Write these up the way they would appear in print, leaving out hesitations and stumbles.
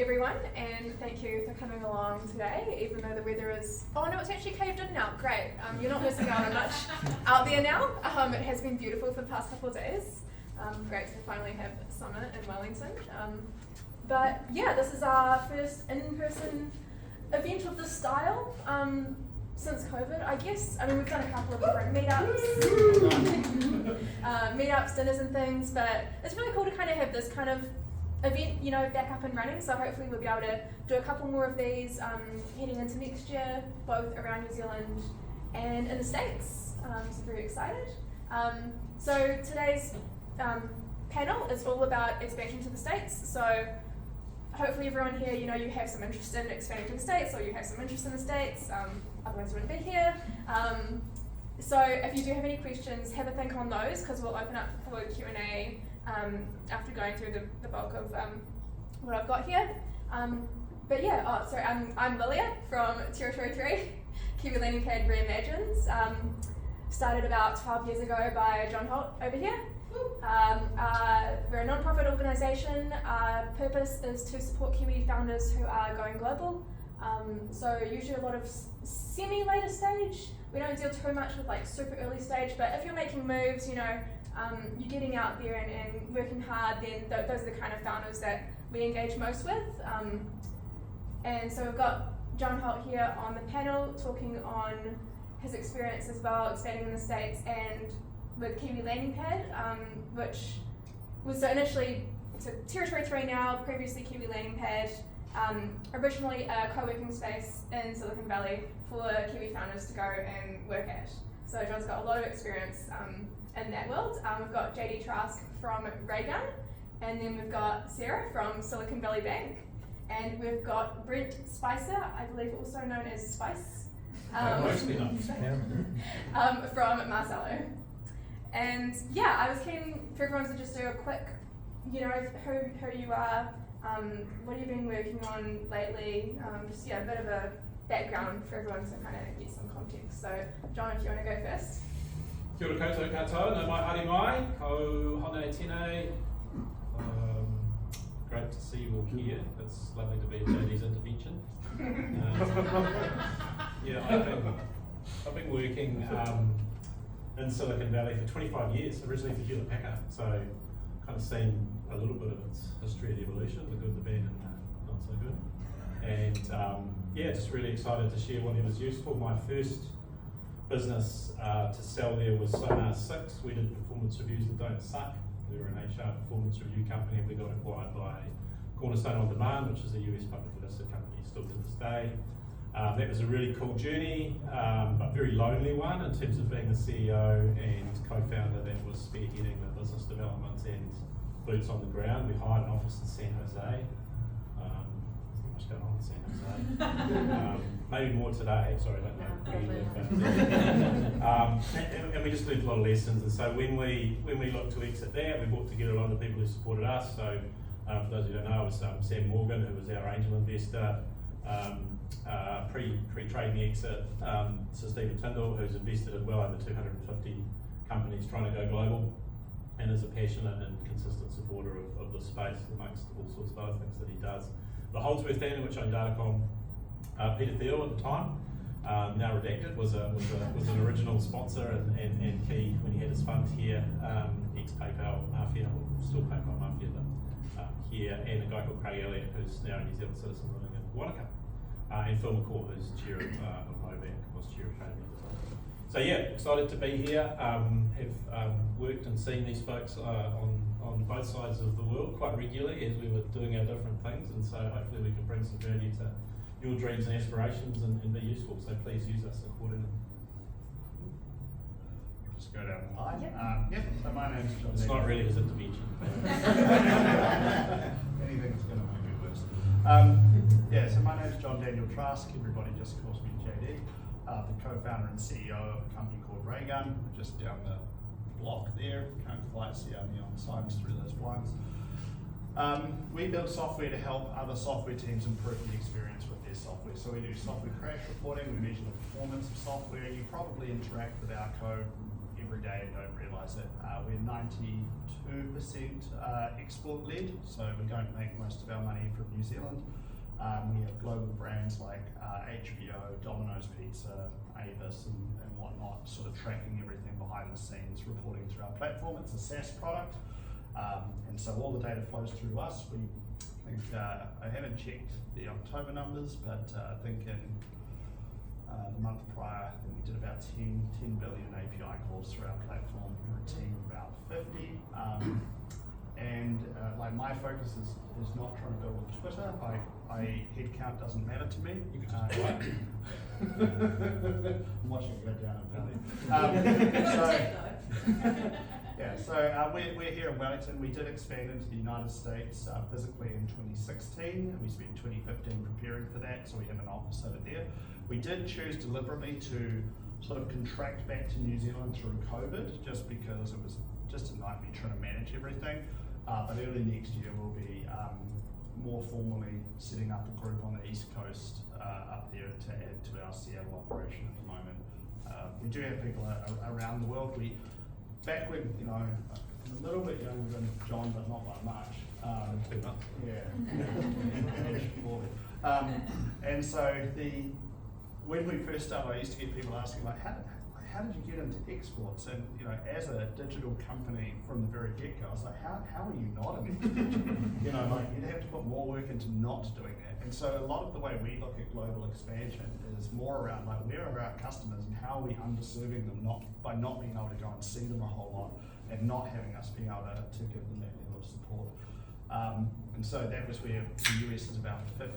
everyone, and thank you for coming along today, even though the weather is... Oh no, it's actually caved in now, great. You're not missing out on much out there now. It has been beautiful for the past couple of days. Great to finally have summer in Wellington. But yeah, this is our first in-person event of this style since COVID, I guess. I mean, we've done a couple of different meetups, dinners and things, but it's really cool to kind of have this kind of event, back up and running. So hopefully we'll be able to do a couple more of these heading into next year, both around New Zealand and in the States. So very excited. So today's panel is all about expansion to the States. So hopefully everyone here, you have some interest in expanding to the States, or you have some interest in the States, otherwise you wouldn't be here. So if you do have any questions, have a think on those, because we'll open up for Q&A after going through the bulk of what I've got here. But yeah, I'm Lilia from Territory 3, Kiwi Landing Pad Reimagined. Started about 12 years ago by John Holt over here. We're a non-profit organisation. Our purpose is to support Kiwi founders who are going global. So usually a lot of semi-later stage. We don't deal too much with like super early stage, but if you're making moves, you're getting out there and working hard, then those are the kind of founders that we engage most with. And so we've got John Holt here on the panel talking on his experience as well, expanding in the States and with Kiwi Landing Pad, which was initially Territory 3 now, previously Kiwi Landing Pad, originally a co-working space in Silicon Valley for Kiwi founders to go and work at. So John's got a lot of experience in that world. We've got JD Trask from Raygun, and then we've got Sara from Silicon Valley Bank, and we've got Brent Spicer, I believe also known as Spice, from Marsello. And yeah, I was keen for everyone to just do a quick, who you are, what have you been working on lately, a bit of a background for everyone to kind of get some context. So John, if you want to go first. Kia ora koutou katoa, no mai haere mai, ko hone tēnei. Great to see you all here. It's lovely to be at JD's intervention. I've been working in Silicon Valley for 25 years, originally for Hewlett Packard, so kind of seen a little bit of its history and evolution, the good, the bad, and not so good. And just really excited to share whatever's useful. My first business to sell there was Sonar 6. We did performance reviews that don't suck. We were an HR performance review company. We got acquired by Cornerstone On Demand, which is a US publicly listed company still to this day. That was a really cool journey, but very lonely one in terms of being the CEO and co-founder that was spearheading the business development and boots on the ground. We hired an office in San Jose. There's not much going on in San Jose. Maybe more today, sorry, I don't know where you live, but and we just learned a lot of lessons. And so when we looked to exit that, we brought together a lot of the people who supported us. So for those who don't know, it was Sam Morgan, who was our angel investor. Pre-trading the exit, Sir Stephen Tyndall, who's invested in well over 250 companies trying to go global, and is a passionate and consistent supporter of the space amongst all sorts of other things that he does. The Holdsworth family, which owned Datacom, Peter Thiel at the time, now redacted, was an original sponsor and key when he had his fund here, ex-PayPal Mafia, or still PayPal Mafia, but here, and a guy called Craig Elliott, who's now a New Zealand citizen living in Wanaka. And Phil McCaw, who's chair of Mobank, was chair of Trading as well. So yeah, excited to be here. Have worked and seen these folks on both sides of the world quite regularly as we were doing our different things, and so hopefully we can bring some value to your dreams and aspirations and be useful. So please use us accordingly. Just go down the line. So my name's John. It's not really his intervention. Anything's going to make it worse. So my name's John Daniel Trask. Everybody just calls me JD. The co-founder and CEO of a company called Raygun, just down the block there. Can't quite see our neon signs through those blinds. We build software to help other software teams improve the experience with their software. So we do software crash reporting, we measure the performance of software. You probably interact with our code every day maybe don't realise it. We're 92% export led, so we don't make most of our money from New Zealand. We have global brands like HBO, Domino's Pizza, Avis and whatnot, sort of tracking everything behind the scenes, reporting through our platform. It's a SaaS product, and so all the data flows through us. We think, I haven't checked the October numbers, but I think in the month prior, I think we did about 10 billion API calls through our platform. We're a team of about 50. Like my focus is not trying to build a Twitter. Headcount doesn't matter to me. You could just buy it. I'm watching it go down in Valley. So we're here in Wellington. We did expand into the United States physically in 2016, and we spent 2015 preparing for that, so we have an office over there. We did choose deliberately to sort of contract back to New Zealand through COVID, just because it was just a nightmare trying to manage everything. But early next year we'll be more formally setting up a group on the East Coast up there to add to our Seattle operation at the moment. We do have people around the world. Back when, I'm a little bit younger than John, but not by much. Too much. Yeah. And so when we first started, I used to get people asking like, how did you get into exports? And as a digital company from the very get-go, I was like, how are you not an export? Like you'd have to put more work into not doing that. And so a lot of the way we look at global expansion is more around like where are our customers and how are we underserving them by not being able to go and see them a whole lot and not having us being able to give them that level of support. And so that was where the US is about 50%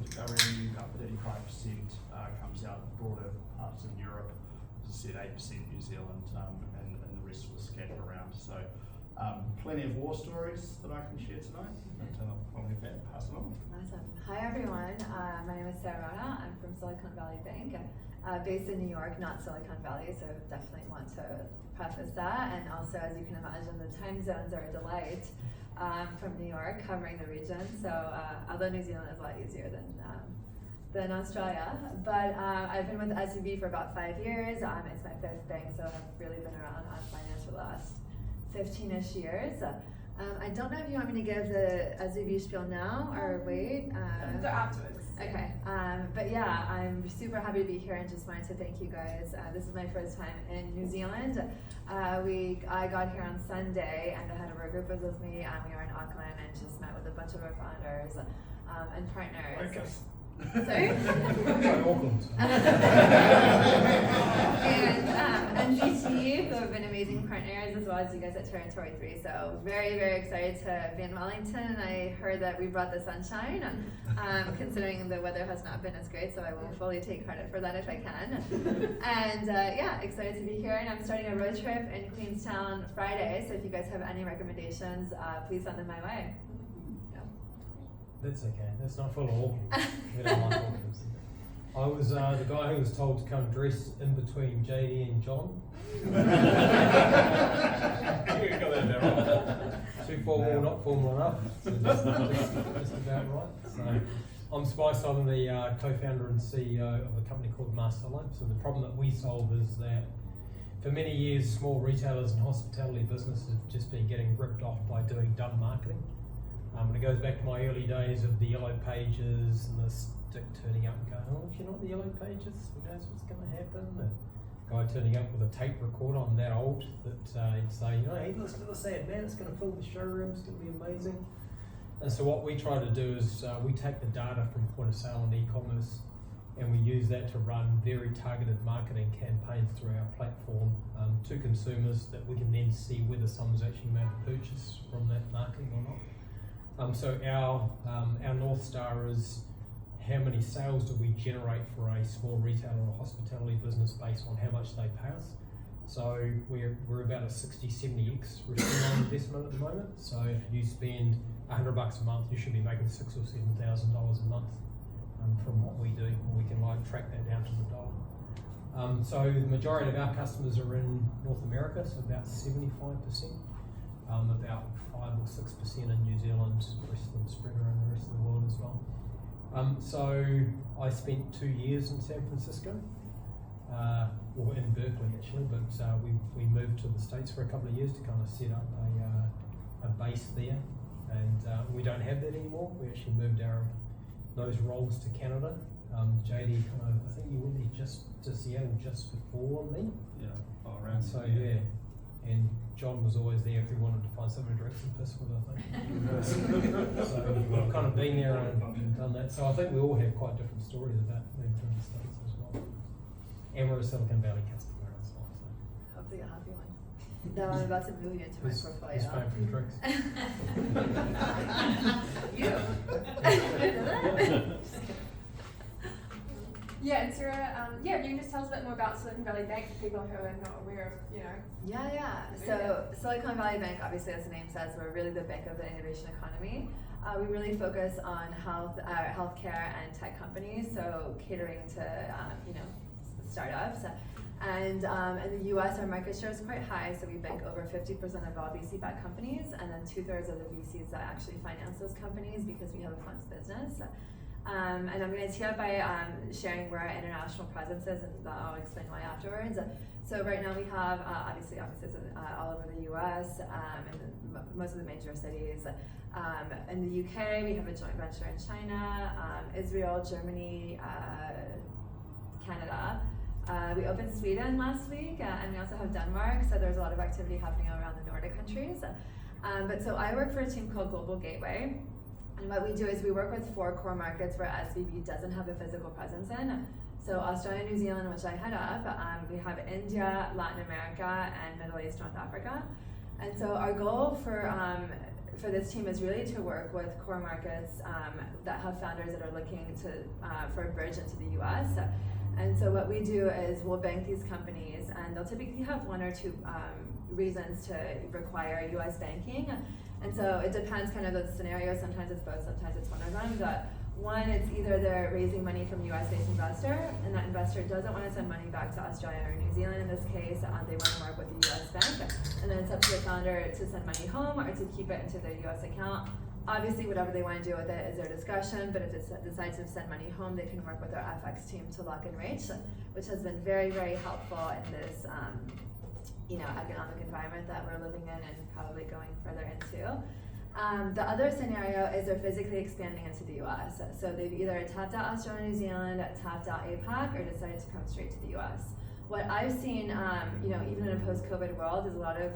of our revenue, about 35% comes out of broader parts of Europe. As I said, 8% New Zealand, and the rest was scattered around. So plenty of war stories that I can share tonight. But I'll leave that and pass it on. Awesome. Hi everyone, my name is Sara Rona. I'm from Silicon Valley Bank, based in New York, not Silicon Valley, so definitely want to preface that. And also, as you can imagine, the time zones are a delight from New York, covering the region. So although New Zealand is a lot easier than Australia, but I've been with SUV for about 5 years. It's my 5th bank, so I've really been around on finance for the last 15-ish years. I don't know if you want me to give the SUV spiel now or wait. Afterwards. Okay, but yeah, I'm super happy to be here and just wanted to thank you guys. This is my first time in New Zealand. I got here on Sunday and the head of our group was with me. We are in Auckland and just met with a bunch of our founders and partners. Sorry? and GT, who have been amazing partners, as well as you guys at Territory 3. So very, very excited to be in Wellington. I heard that we brought the sunshine, considering the weather has not been as great, so I will fully take credit for that if I can. And excited to be here. And I'm starting a road trip in Queenstown Friday, so if you guys have any recommendations, please send them my way. That's okay. That's not full of Auckland. We don't like Auckland. I was the guy who was told to come dress in between JD and John. You got that right. Too formal, not formal enough. So just about right. So I'm Spicer. I'm the co-founder and CEO of a company called Marsello. So the problem that we solve is that for many years, small retailers and hospitality businesses have just been getting ripped off by doing dumb marketing. And it goes back to my early days of the yellow pages and the stick turning up and going, oh, if you're not the yellow pages, who knows what's going to happen? The guy turning up with a tape recorder, I'm that old, that he'd say, hey, listen to this ad, man, it's going to fill the showroom, it's going to be amazing. And so what we try to do is we take the data from point of sale and e-commerce and we use that to run very targeted marketing campaigns through our platform to consumers that we can then see whether someone's actually made a purchase from that marketing or not. So our North Star is how many sales do we generate for a small retailer or hospitality business based on how much they pay us. So we're about a 60-70x return on investment at the moment. So if you spend $100 a month, you should be making $6,000 or $7,000 a month from what we do. We can track that down to the dollar. So the majority of our customers are in North America, so about 75%. About 5 or 6% in New Zealand, the rest of them spread around the rest of the world as well. So I spent 2 years in San Francisco. or in Berkeley actually, but we moved to the States for a couple of years to kind of set up a base there, and we don't have that anymore. We actually moved those roles to Canada. JD I think you went there just to Seattle just before me. Yeah, around. So yeah, and John was always there if we wanted to find somebody to drink some piss with, I think. So we've kind of been there and done that. So I think we all have quite different stories about moving to the States as well. And we're a Silicon Valley customer as well. So. Hopefully a happy one. Now I'm about to move you into my portfolio. Who's paying for the drinks? You. Yeah, and Sara, you can just tell us a bit more about Silicon Valley Bank for people who are not aware of, Yeah. So Silicon Valley Bank, obviously, as the name says, we're really the bank of the innovation economy. We really focus on healthcare and tech companies, so catering to startups. And in the U.S., our market share is quite high, so we bank over 50% of all VC-backed companies, and then 2/3 of the VCs that actually finance those companies because we have a funds business. And I'm going to tee up by sharing where our international presence is, and I'll explain why afterwards. So right now we have obviously offices all over the U.S. And most of the major cities. In the UK, we have a joint venture in China, Israel, Germany, Canada. We opened Sweden last week, and we also have Denmark. So there's a lot of activity happening around the Nordic countries. But so I work for a team called Global Gateway. And what we do is we work with 4 core markets where SVB doesn't have a physical presence in. So Australia, New Zealand, which I head up, we have India, Latin America, and Middle East, North Africa. And so our goal for this team is really to work with core markets that have founders that are looking for a bridge into the US. And so what we do is we'll bank these companies, and they'll typically have 1 or 2 reasons to require US banking. And so it depends kind of the scenario. Sometimes it's both, sometimes it's one of them. But one, it's either they're raising money from a US-based investor, and that investor doesn't want to send money back to Australia or New Zealand in this case. They want to work with a US bank. And then it's up to the founder to send money home or to keep it into their US account. Obviously, whatever they want to do with it is their discussion, but if they decide to send money home, they can work with their FX team to lock in rates, which has been very, very helpful in this economic environment that we're living in and probably going further into. The other scenario is they're physically expanding into the US. So they've either tapped out Australia, New Zealand, tapped out APAC, or decided to come straight to the US. What I've seen, even in a post-COVID world, is a lot of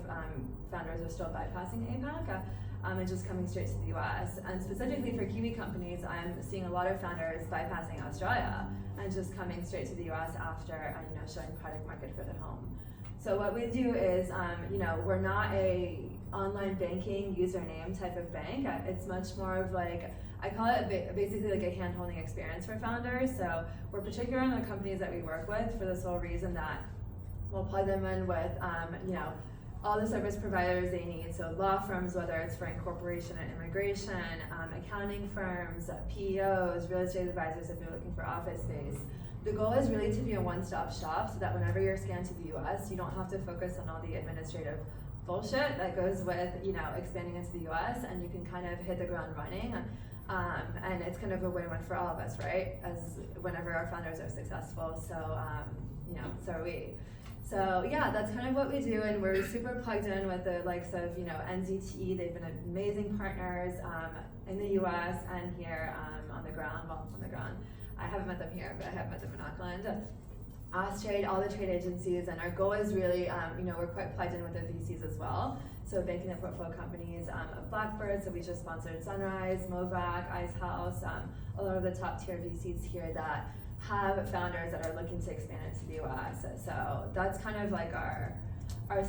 founders are still bypassing APAC and just coming straight to the US. And specifically for Kiwi companies, I'm seeing a lot of founders bypassing Australia and just coming straight to the US after showing product market fit at home. So what we do is, we're not a online banking username type of bank. It's much more of like, I call it basically like a hand-holding experience for founders. So we're particular on the companies that we work with for the sole reason that we'll plug them in with, all the service providers they need. So law firms, whether it's for incorporation and immigration, accounting firms, PEOs, real estate advisors if you're looking for office space. The goal is really to be a one-stop shop so that whenever you're scanned to the US, you don't have to focus on all the administrative bullshit that goes with, expanding into the US, and you can kind of hit the ground running. And it's kind of a win-win for all of us, right? As whenever our founders are successful, so so are we. So yeah, that's kind of what we do, and we're super plugged in with the likes of NZT. They've been amazing partners in the US and here on the ground. I haven't met them here, but I have met them in Auckland. Austrade, all the trade agencies, and our goal is really, we're quite plugged in with the VCs as well. So banking the portfolio companies of Blackbird, so we just sponsored Sunrise, Movac, Ice House, a lot of the top tier VCs here that have founders that are looking to expand into the US. So that's kind of like our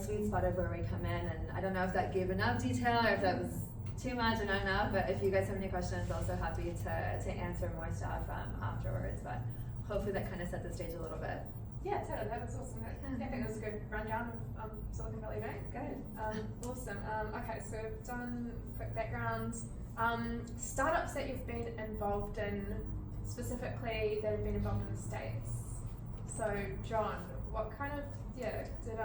sweet spot of where we come in, and I don't know if that gave enough detail or if that was too much or not enough, but if you guys have any questions, also happy to answer more stuff afterwards, but hopefully that kind of set the stage a little bit. Yeah, totally. That was awesome. I think it was a good rundown of Silicon Valley Bank. Good. Awesome. Okay, so we've done quick background. Startups that you've been involved in, specifically that have been involved in the States. So, John, what kind of, did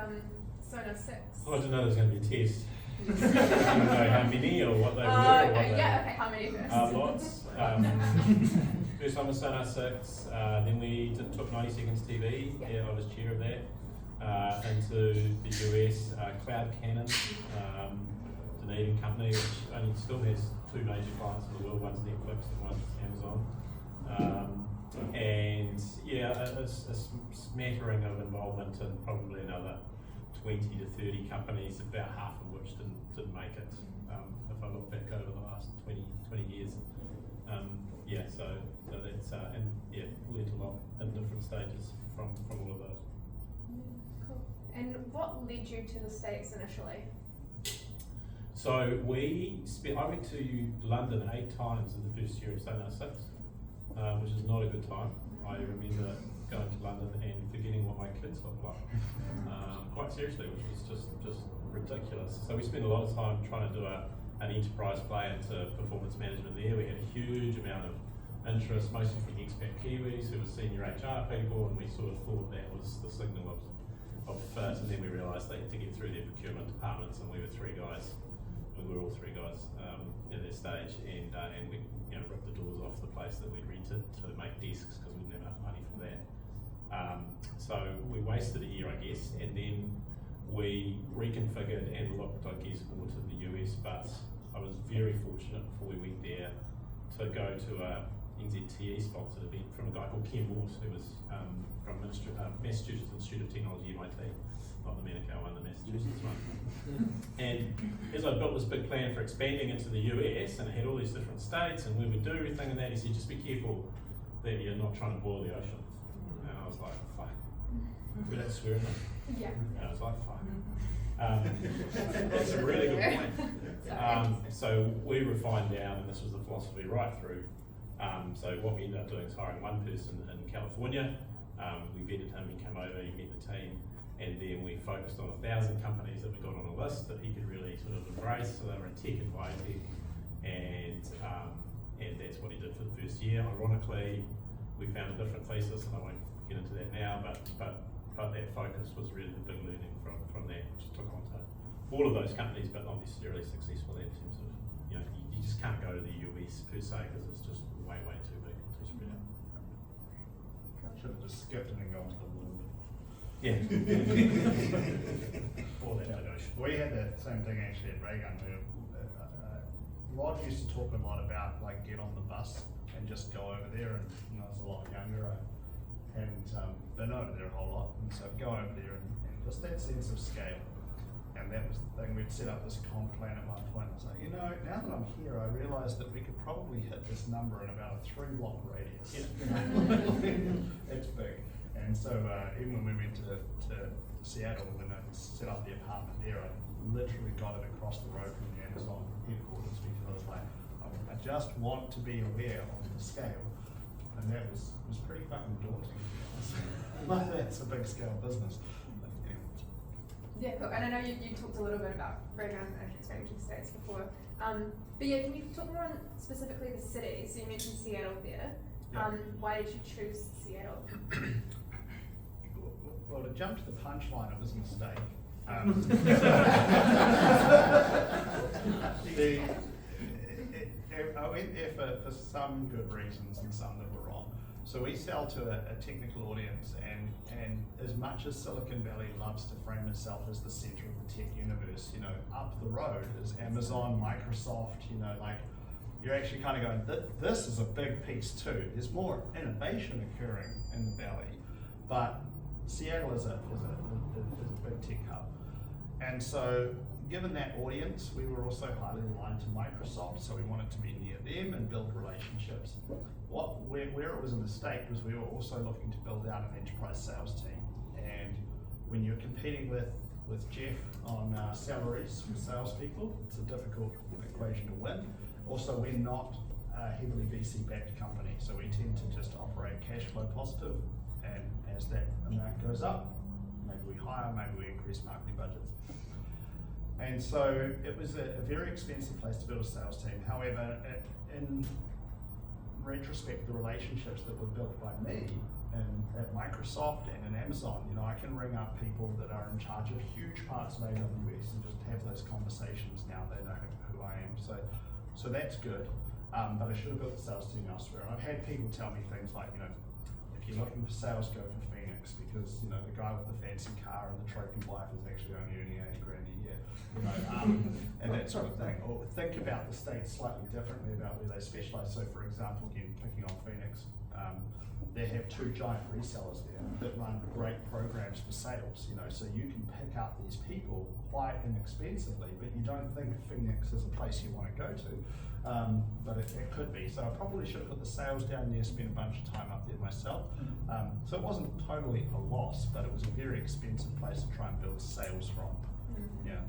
Sona 6? Well, I didn't know there was going to be a test. I didn't know how many or what they were. Okay, how many first? Lots. First time was Sonar 6, then we took 90 Seconds TV, Yeah. I was chair of that, into the US, Cloud Cannon, Dunedin company, which only still has 2 major clients in the world, one's Netflix and one's Amazon. And yeah, a smattering of involvement in probably another 20 to 30 companies, about half of which didn't make it, if I look back over the last 20 years. Yeah, so that's, and yeah, learned a lot in different stages from all of those. Cool. And what led you to the States initially? So I went to London 8 times in the first year of Sonar 6, which is not a good time. I remember going to London and forgetting what my kids looked like, quite seriously, which was just ridiculous. So we spent a lot of time trying to do an enterprise play into performance management there. We had a huge amount of interest, mostly from expat Kiwis who were senior HR people, and we sort of thought that was the signal of fit, and then we realised they had to get through their procurement departments, and we were 3 guys. We were all 3 guys at that stage, and we ripped the doors off the place that we'd rented to make desks because we didn't have enough money for that. So we wasted a year, I guess, and then we reconfigured and looked, I guess, more to the US, but I was very fortunate before we went there to go to a NZTE sponsored event from a guy called Ken Morse, who was from Massachusetts Institute of Technology, MIT, not the MENA one, the Massachusetts one. And as I built this big plan for expanding into the US, and it had all these different states, and we would do everything and that, he said, just be careful that you're not trying to boil the ocean. And I was like, fuck. We don't swear in them. Yeah. And I was like, fuck. That's a really good point. So we refined down, and this was the philosophy right through. So what we ended up doing is hiring one person in California. We vetted him, he came over, he met the team, and then we focused on 1,000 companies that we got on a list that he could really sort of embrace. So they were in tech and biotech, and that's what he did for the first year. Ironically, we found a different thesis, and I won't get into that now, but that focus was really the big learning from that, which took on to all of those companies, but not necessarily successful in terms of, you just can't go to the US per se because it's just way too big, too spread out. Should have just skipped and then gone to the moon. Yeah. Or that negotiation. We had that same thing actually at Raygun. Rod used to talk a lot about like get on the bus and just go over there, and I was a lot younger and been over there a whole lot, and so go over there and just that sense of scale. And that was the thing, we'd set up this comp plan at one point. I was like, now that I'm here, I realised that we could probably hit this number in about a 3-block radius. Yeah. It's big. And so even when we went to Seattle, when I set up the apartment there, I literally got it across the road from the Amazon headquarters because I was like, I just want to be aware of the scale. And that was pretty fucking daunting. Like, that's a big scale business. Yeah, cool. And I know you talked a little bit about Raygun and expanding to the States before. But yeah, can you talk more on specifically the cities? So you mentioned Seattle there. Yeah. Why did you choose Seattle? Well, to jump to the punchline, it was a mistake. I went there for some good reasons and some that were wrong. So we sell to a technical audience, and as much as Silicon Valley loves to frame itself as the center of the tech universe, up the road is Amazon, Microsoft, like you're actually kind of going, this is a big piece too. There's more innovation occurring in the valley, but Seattle is a big tech hub. And so given that audience, we were also highly aligned to Microsoft, so we wanted to be near them and build relationships. Where it was a mistake was we were also looking to build out an enterprise sales team. And when you're competing with Jeff on salaries for salespeople, it's a difficult equation to win. Also, we're not a heavily VC-backed company, so we tend to just operate cash flow positive, and as that amount goes up, maybe we hire, maybe we increase marketing budgets. And so it was a very expensive place to build a sales team. However, in retrospect, the relationships that were built by me at Microsoft and in Amazon, I can ring up people that are in charge of huge parts of AWS and just have those conversations now. They know who I am. So that's good. but I should have built the sales team elsewhere. And I've had people tell me things like, you know, if you're looking for sales, go for Phoenix, because, you know, the guy with the fancy car and the trophy wife is actually only earning 80 grand a year, you know, and that sort of thing. Or think about the states slightly differently about where they specialize. So for example, again, picking on Phoenix, they have 2 giant resellers there that run great programs for sales, you know, so you can pick up these people quite inexpensively, but you don't think Phoenix is a place you want to go to, but it could be. So I probably should have put the sales down there, spent a bunch of time up there myself. So it wasn't totally a loss, but it was a very expensive place to try and build sales from. Yeah.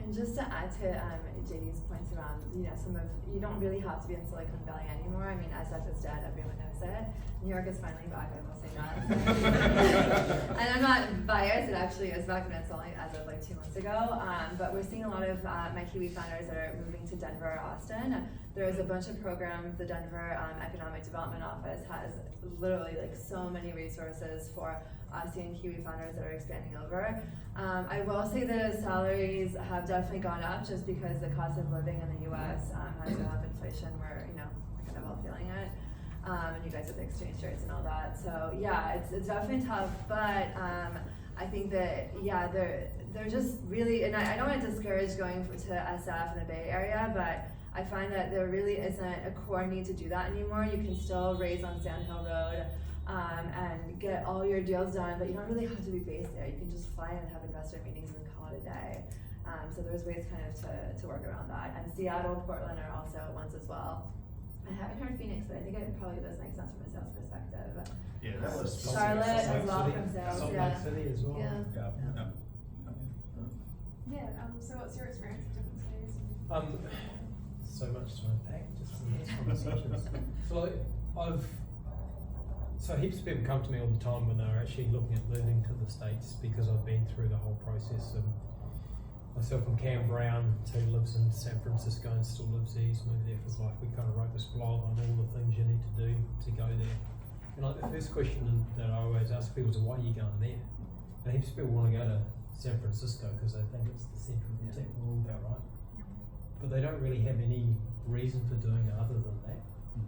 And just to add to JD's points around, you know, you don't really have to be in Silicon Valley anymore. I mean, as I've just said, everyone knows it. New York is finally back, I will say that. And I'm not biased, it actually is back, and it's only as of like 2 months ago. But we're seeing a lot of my Kiwi founders that are moving to Denver or Austin. There's a bunch of programs. The Denver Economic Development Office has literally like so many resources for Aussie and Kiwi founders that are expanding over. I will say the salaries have definitely gone up just because the cost of living in the US has enough inflation where, you know, we're kind of all feeling it. And you guys have the exchange rates and all that. So yeah, it's definitely tough, but I think that, yeah, they're just really, and I don't want to discourage going to SF in the Bay Area, but I find that there really isn't a core need to do that anymore. You can still raise on Sand Hill Road and get all your deals done, but you don't really have to be based there. You can just fly in and have investor meetings and call it a day. So there's ways kind of to work around that. And Seattle, Portland are also ones as well. I haven't heard Phoenix, but I think it probably does make sense from a sales perspective. Yeah, that was Charlotte as well City. from sales. Salt Yeah. Lake City as well. Yeah. So what's your experience in different cities? So much to unpack just in these conversations. So heaps of people come to me all the time when they're actually looking at moving to the States, because I've been through the whole process of myself and Cam Brown, who lives in San Francisco and still lives there. He's moved there for his life. We kind of wrote this blog on all the things you need to do to go there. And like the first question that I always ask people is, why are you going there? And heaps of people want to go to San Francisco because they think it's the centre of the tech world, right? But they don't really have any reason for doing it other than that.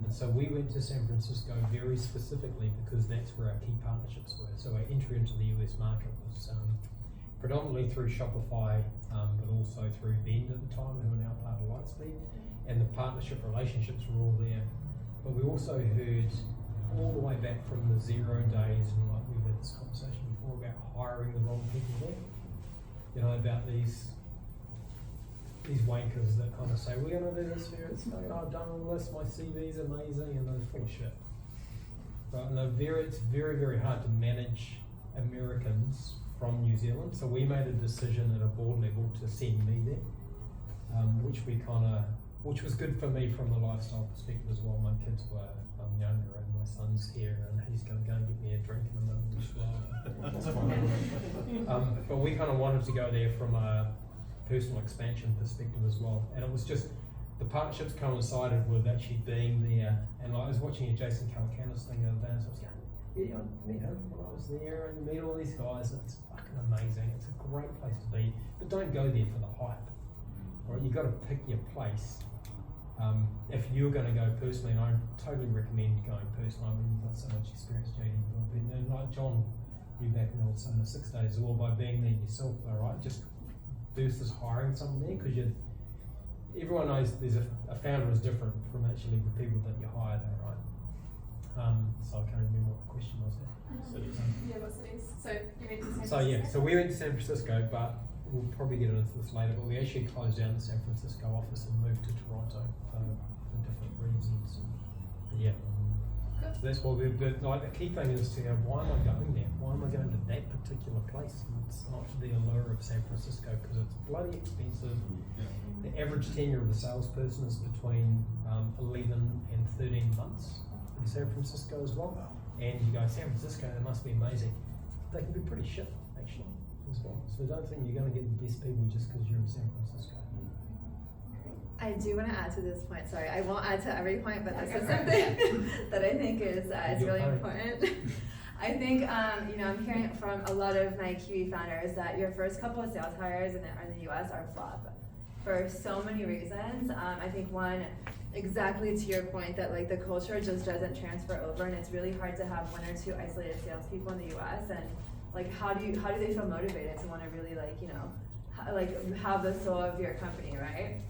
And so we went to San Francisco very specifically because that's where our key partnerships were. So our entry into the US market was predominantly through Shopify, but also through Bend at the time, who are now part of Lightspeed. And the partnership relationships were all there. But we also heard all the way back from the 0 days, and like we've had this conversation before about hiring the wrong people there. You know, about these wankers that kind of say, we're going to do this here, I've done all this, my CV's amazing, and they're full of shit. Right, and it's very, very hard to manage Americans from New Zealand, so we made a decision at a board level to send me there, which was good for me from a lifestyle perspective as well. My kids were younger, and my son's here, and he's going to go and get me a drink in the middle as well. But we kind of wanted to go there from a personal expansion perspective as well, and it was just the partnerships coincided with actually being there. And like, I was watching a Jason Calacanis thing the other day, and so I was going, yeah, I met him when I was there, and you meet all these guys, and it's fucking amazing. It's a great place to be, but don't go there for the hype. Right? You got to pick your place. If you're going to go personally, and I totally recommend going personally. I mean, you've got so much experience, JD, and like John, you back in the 6 days as well, by being there yourself, all right, just versus hiring someone there, because everyone knows there's a founder is different from actually the people that you hire there, right? So I can't remember what the question was there. Yeah, what cities? So you went to San Francisco? So we went to San Francisco, but we'll probably get into this later, but we actually closed down the San Francisco office and moved to Toronto for different reasons. But yeah. So that's why like the key thing is to go, why am I going there? Why am I going to that particular place? And it's not the allure of San Francisco, because it's bloody expensive. The average tenure of a salesperson is between 11 and 13 months in San Francisco as well. And you go, San Francisco, that must be amazing. They can be pretty shit, actually, as well. So don't think you're going to get the best people just because you're in San Francisco. I do want to add to this point. Sorry, I won't add to every point, but this is something that I think is really important. I think I'm hearing from a lot of my Kiwi founders that your first couple of sales hires in the US are flop for so many reasons. I think one, exactly to your point that like the culture just doesn't transfer over, and it's really hard to have one or two isolated salespeople in the US, and like how do they feel motivated to want to really like, you know, have the soul of your company, right?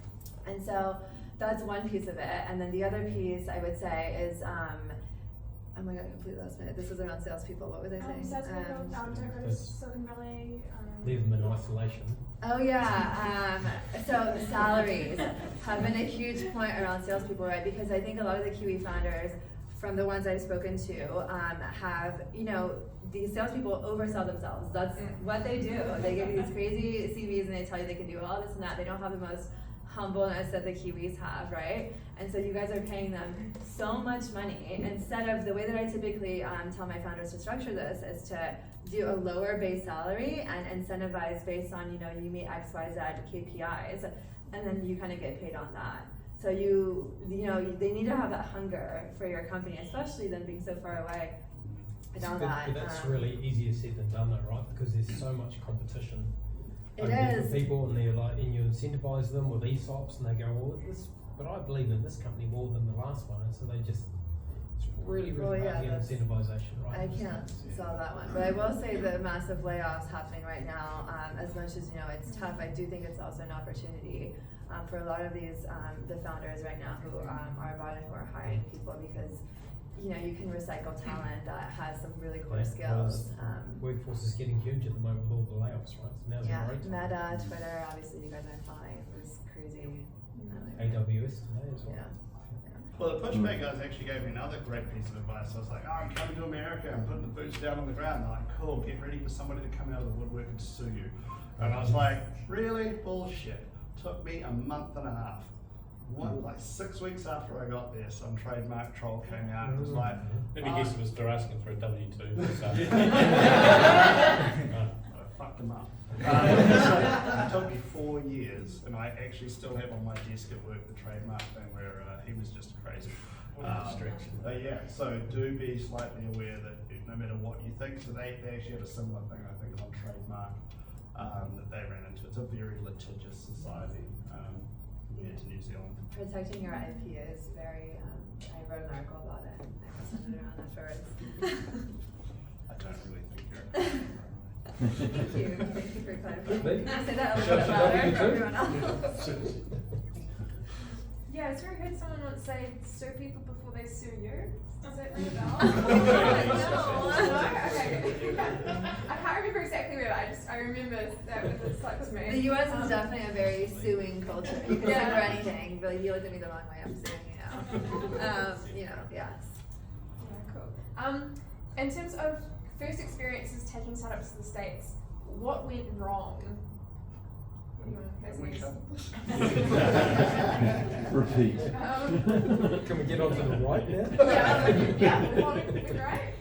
And so that's one piece of it. And then the other piece I would say is, oh my god, I completely lost my, this was around salespeople, what was I saying? Salespeople, don't go to Silicon Valley. Leave them in isolation. Oh yeah, so salaries have been a huge point around salespeople, right? Because I think a lot of the Kiwi founders, from the ones I've spoken to, have, you know, these salespeople oversell themselves. That's what they do. They give you these crazy CVs and they tell you they can do all this and that. They don't have the most humbleness that the Kiwis have, right? And so you guys are paying them so much money. Instead of, the way that I typically tell my founders to structure this is to do a lower base salary and incentivize based on, you know, you meet X, Y, Z KPIs, and then you kind of get paid on that. So you know, they need to have that hunger for your company, especially them being so far away. But that's really easier said than done though, right? Because there's so much competition. It over is. People, and they're like, and you incentivize them with ESOPs, and they go, well, but I believe in this company more than the last one, and so they just, it's really hard to get incentivization, right? I can't solve that one, but I will say the massive layoffs happening right now, as much as, you know, it's tough, I do think it's also an opportunity for a lot of these, the founders right now who are about and who are hiring people, because, you know, you can recycle talent that has some really core skills. Workforce is getting huge at the moment with all the layoffs, right? So now's Yeah, the right time. Meta, Twitter, obviously you guys aren't following, it was crazy. AWS today as well. Yeah. Well, the pushback guys actually gave me another great piece of advice. I was like, oh, I'm coming to America, I'm putting the boots down on the ground. They're like, cool, get ready for somebody to come out of the woodwork and sue you. And I was like, really? Bullshit. Took me a month and a half. Like 6 weeks after I got there, some trademark troll came out and was like, Let me guess, it was for asking for a W-2. I fucked them up. It took me 4 years, and I actually still have on my desk at work the trademark thing where he was just crazy. Distraction. Yeah, so do be slightly aware that no matter what you think, so they actually had a similar thing, I think, on trademark that they ran into. It's a very litigious society compared to New Zealand. Protecting your IP is very, I wrote an article about it, and I will send it around afterwards. I don't really think you're Thank you for clarifying. Can I say that a Should little I bit louder for W2? everyone else? Yeah, I sort of heard someone once say, sue people before they sue you. Does that ring a bell? No. Okay. I can't remember exactly where, I remember that it stuck with me. The US is definitely a very suing culture. You can sue for anything, but you looked at me the wrong way, I'm suing you now. You know, yes. Yeah, cool. In terms of first experiences taking startups to the States, what went wrong? Repeat. Can we get on to the right now? What went right?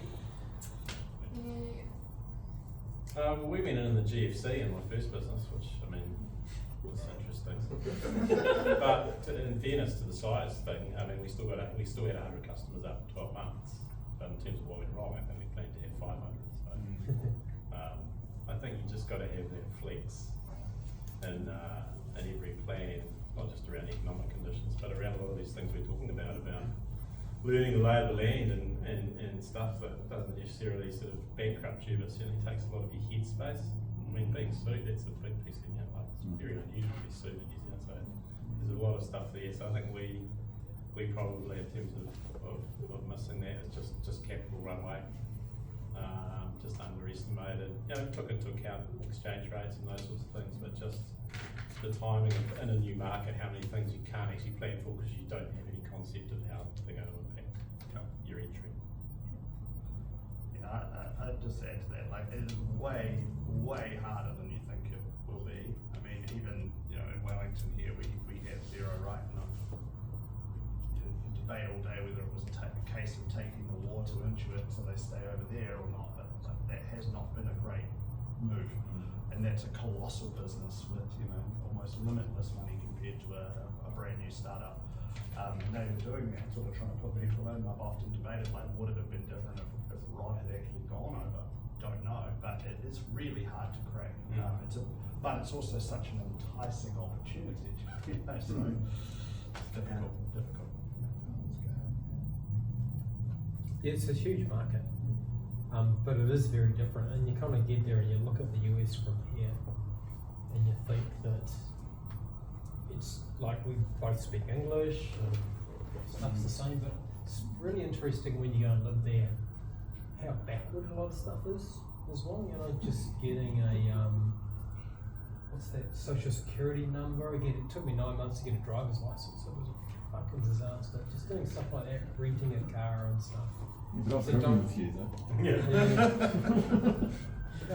Well, we went in the GFC in my first business, which, I mean, was interesting. But in fairness to the size thing, I mean, we still had 100 customers after 12 months. But in terms of what went wrong, I think we planned to have 500. So I think you just got to have that flex in every plan, not just around economic conditions, but around a lot of these things we're talking about learning the lay of the land and stuff that doesn't necessarily sort of bankrupt you, but certainly takes a lot of your head space. I mean, being sued, that's a big piece of, it's very unusual to be sued in New Zealand, so there's a lot of stuff there. So I think we probably, in terms of missing that, is just capital runway. Just underestimated. Took into account exchange rates and those sorts of things, but just the timing of, in a new market, how many things you can't actually plan for because you don't have any concept of how they're going to impact your entry. I'd just add to that, like, it is way, way harder than you think it will be. I mean, even, in Wellington here, we have zero right now. You debate all day whether it was a case of taking the law to Intuit so they stay over there or not, but that has not been a great move. And that's a colossal business with, almost limitless money compared to a brand new startup. They were doing that, sort of trying to put people in. I've often debated, like, would it have been different if Rod had actually gone over? Don't know, but it's really hard to crack. But it's also such an enticing opportunity, So difficult. Yeah, it's a huge market, but it is very different, and you kind of get there and you look at the US from here, and you think that it's like we both speak English, and stuff's the same, but it's really interesting when you go and live there, how backward a lot of stuff is as well. You know, just getting a what's that, social security number. Again, it took me 9 months to get a driver's license. It was a fucking disaster. Just doing stuff like that, renting a car and stuff. But I've So driven don't- with you though.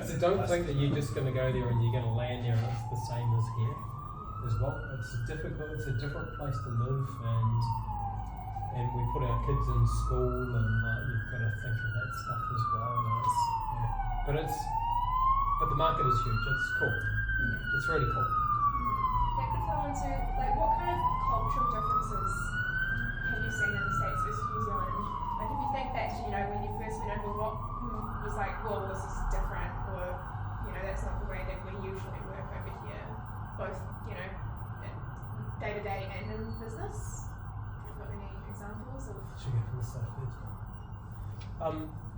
So don't think that you're just going to go there and you're going to land there and it's the same as here as well. It's a different place to live, and we put our kids in school, and you've got to think of that stuff as well. And but the market is huge. It's cool. It's really cool. That could fall into, like, what kind of cultural differences have you seen in the States versus New Zealand? Like, if you think back to, when you first went over, what was like, well, this is different, or, that's not the way that we usually work over here, both, day to day and in business? Have you got any examples of? Should we go from the side first?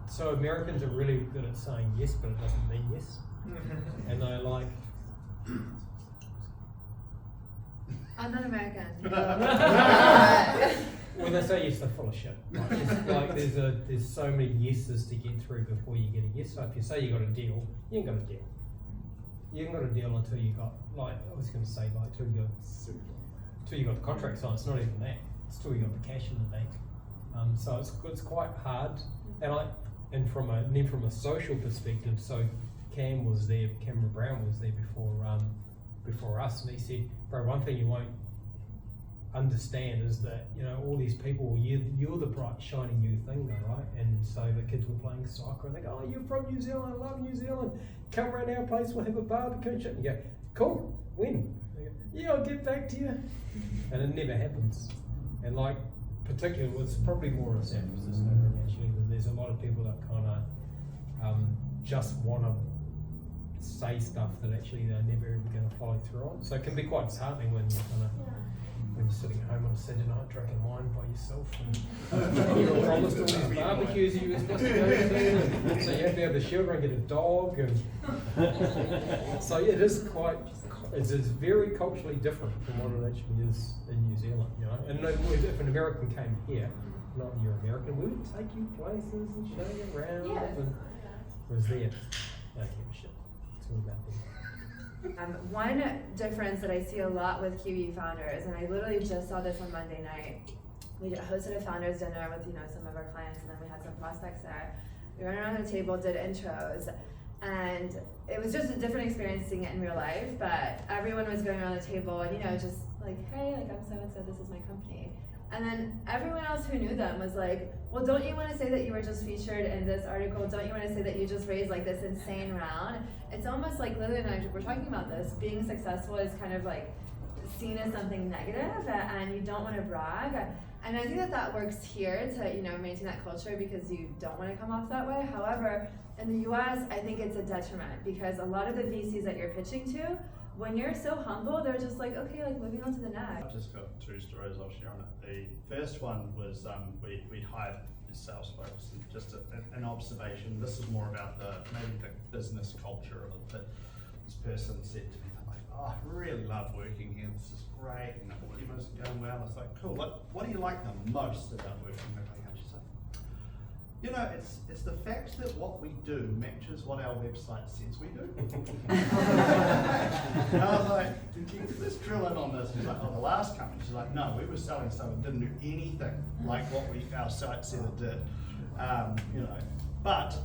So Americans are really good at saying yes, but it doesn't mean yes. And they like. I'm not American. When they say yes, they're full of shit. Like there's so many yeses to get through before you get a yes. So if you say you got a deal, you ain't got a deal. You ain't got a deal until you got, till you got the contract signed. It's not even that. It's till you got the cash in the bank. So it's quite hard. And from a social perspective, so Cameron Brown was there before us, and he said, bro, one thing you won't understand is that, all these people, you're the bright, shiny new thing though, right? And so the kids were playing soccer, and they go, oh, you're from New Zealand, I love New Zealand, come around our place, we'll have a barbecue and shit. And you go, cool, when? They go, yeah, I'll get back to you. And it never happens. And particularly, it's probably more in San Francisco actually, that there's a lot of people that kind of just want to say stuff that actually they're never ever going to follow through on. So it can be quite disheartening when you're sitting at home on a Saturday night drinking wine by yourself, and you were promised all these barbecues that you were supposed to go to, and so you have to have the children get a dog, and so it is it's very culturally different from what it actually is in New Zealand, And if an American came here, not you're American, we would take you places and show you around, and whereas there, they don't give a shit. It's all about them. One difference that I see a lot with Kiwi founders, and I literally just saw this on Monday night. We hosted a founders dinner with some of our clients, and then we had some prospects there. We went around the table, did intros, and it was just a different experience seeing it in real life. But everyone was going around the table, and just like, hey, I'm so and so, this is my company. And then everyone else who knew them was like, well, don't you want to say that you were just featured in this article? Don't you want to say that you just raised like this insane round? It's almost like Lily and I were talking about this. Being successful is kind of like seen as something negative, and you don't want to brag. And I think that works here to maintain that culture because you don't want to come off that way. However, in the US, I think it's a detriment because a lot of the VCs that you're pitching to, when you're so humble, they're just like, okay, like moving on to the next. I've just got two stories I'll share on it. The first one was we'd hired sales folks, and just an observation. This is more about maybe the business culture of it. That this person said to me, like, oh, I really love working here. This is great, and the demo's going well. It's like, cool. What do you like the most about working with Raygun? She's like, it's the fact that what we do matches what our website says we do. And I was like, let's drill in on this. She's like, oh, the last company. She's like, no, we were selling stuff that didn't do anything like what our site said it did. But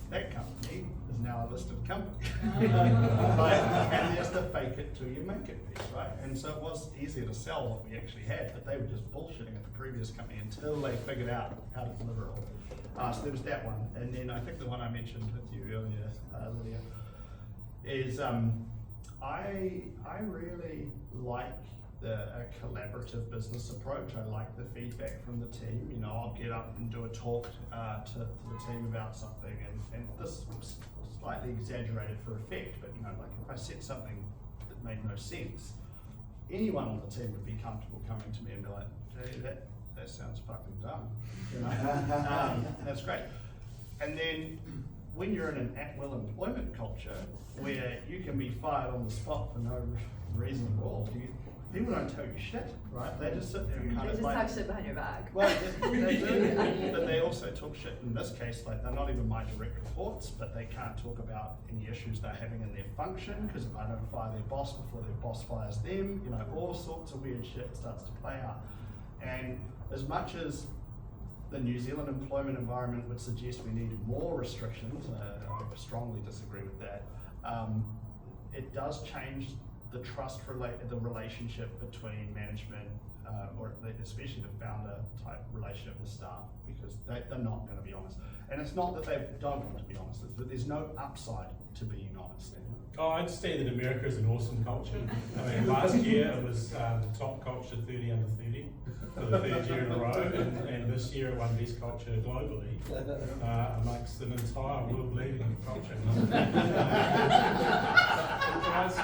that company is now a listed company. And there's the fake it till you make it piece, right? And so it was easier to sell what we actually had, but they were just bullshitting at the previous company until they figured out how to deliver it all. So there was that one. And then I think the one I mentioned with you earlier, Lydia, is I really like a collaborative business approach. I like the feedback from the team. I'll get up and do a talk to the team about something, and this was slightly exaggerated for effect, but like if I said something that made no sense, anyone on the team would be comfortable coming to me and be like, hey, that sounds fucking dumb. You know? That's great. And then when you're in an at-will employment culture where you can be fired on the spot for no reason at all, people don't tell you shit, right? They just sit there and kind They of just like, talk shit behind your back. well, they do, but they also talk shit in this case, like they're not even my direct reports, but they can't talk about any issues they're having in their function, because if I don't fire their boss before their boss fires them, you know, all sorts of weird shit starts to play out. And as much as the New Zealand employment environment would suggest we need more restrictions, I strongly disagree with that, it does change the the relationship between management, or especially the founder type relationship with staff, because they're not going to be honest. And it's not that they don't want to be honest, it's that there's no upside to being honest. Oh, I understand that America is an awesome culture. I mean, last year it was the top culture 30 under 30 for the third year in a row, and this year it won best culture globally amongst an entire world leading culture. It drives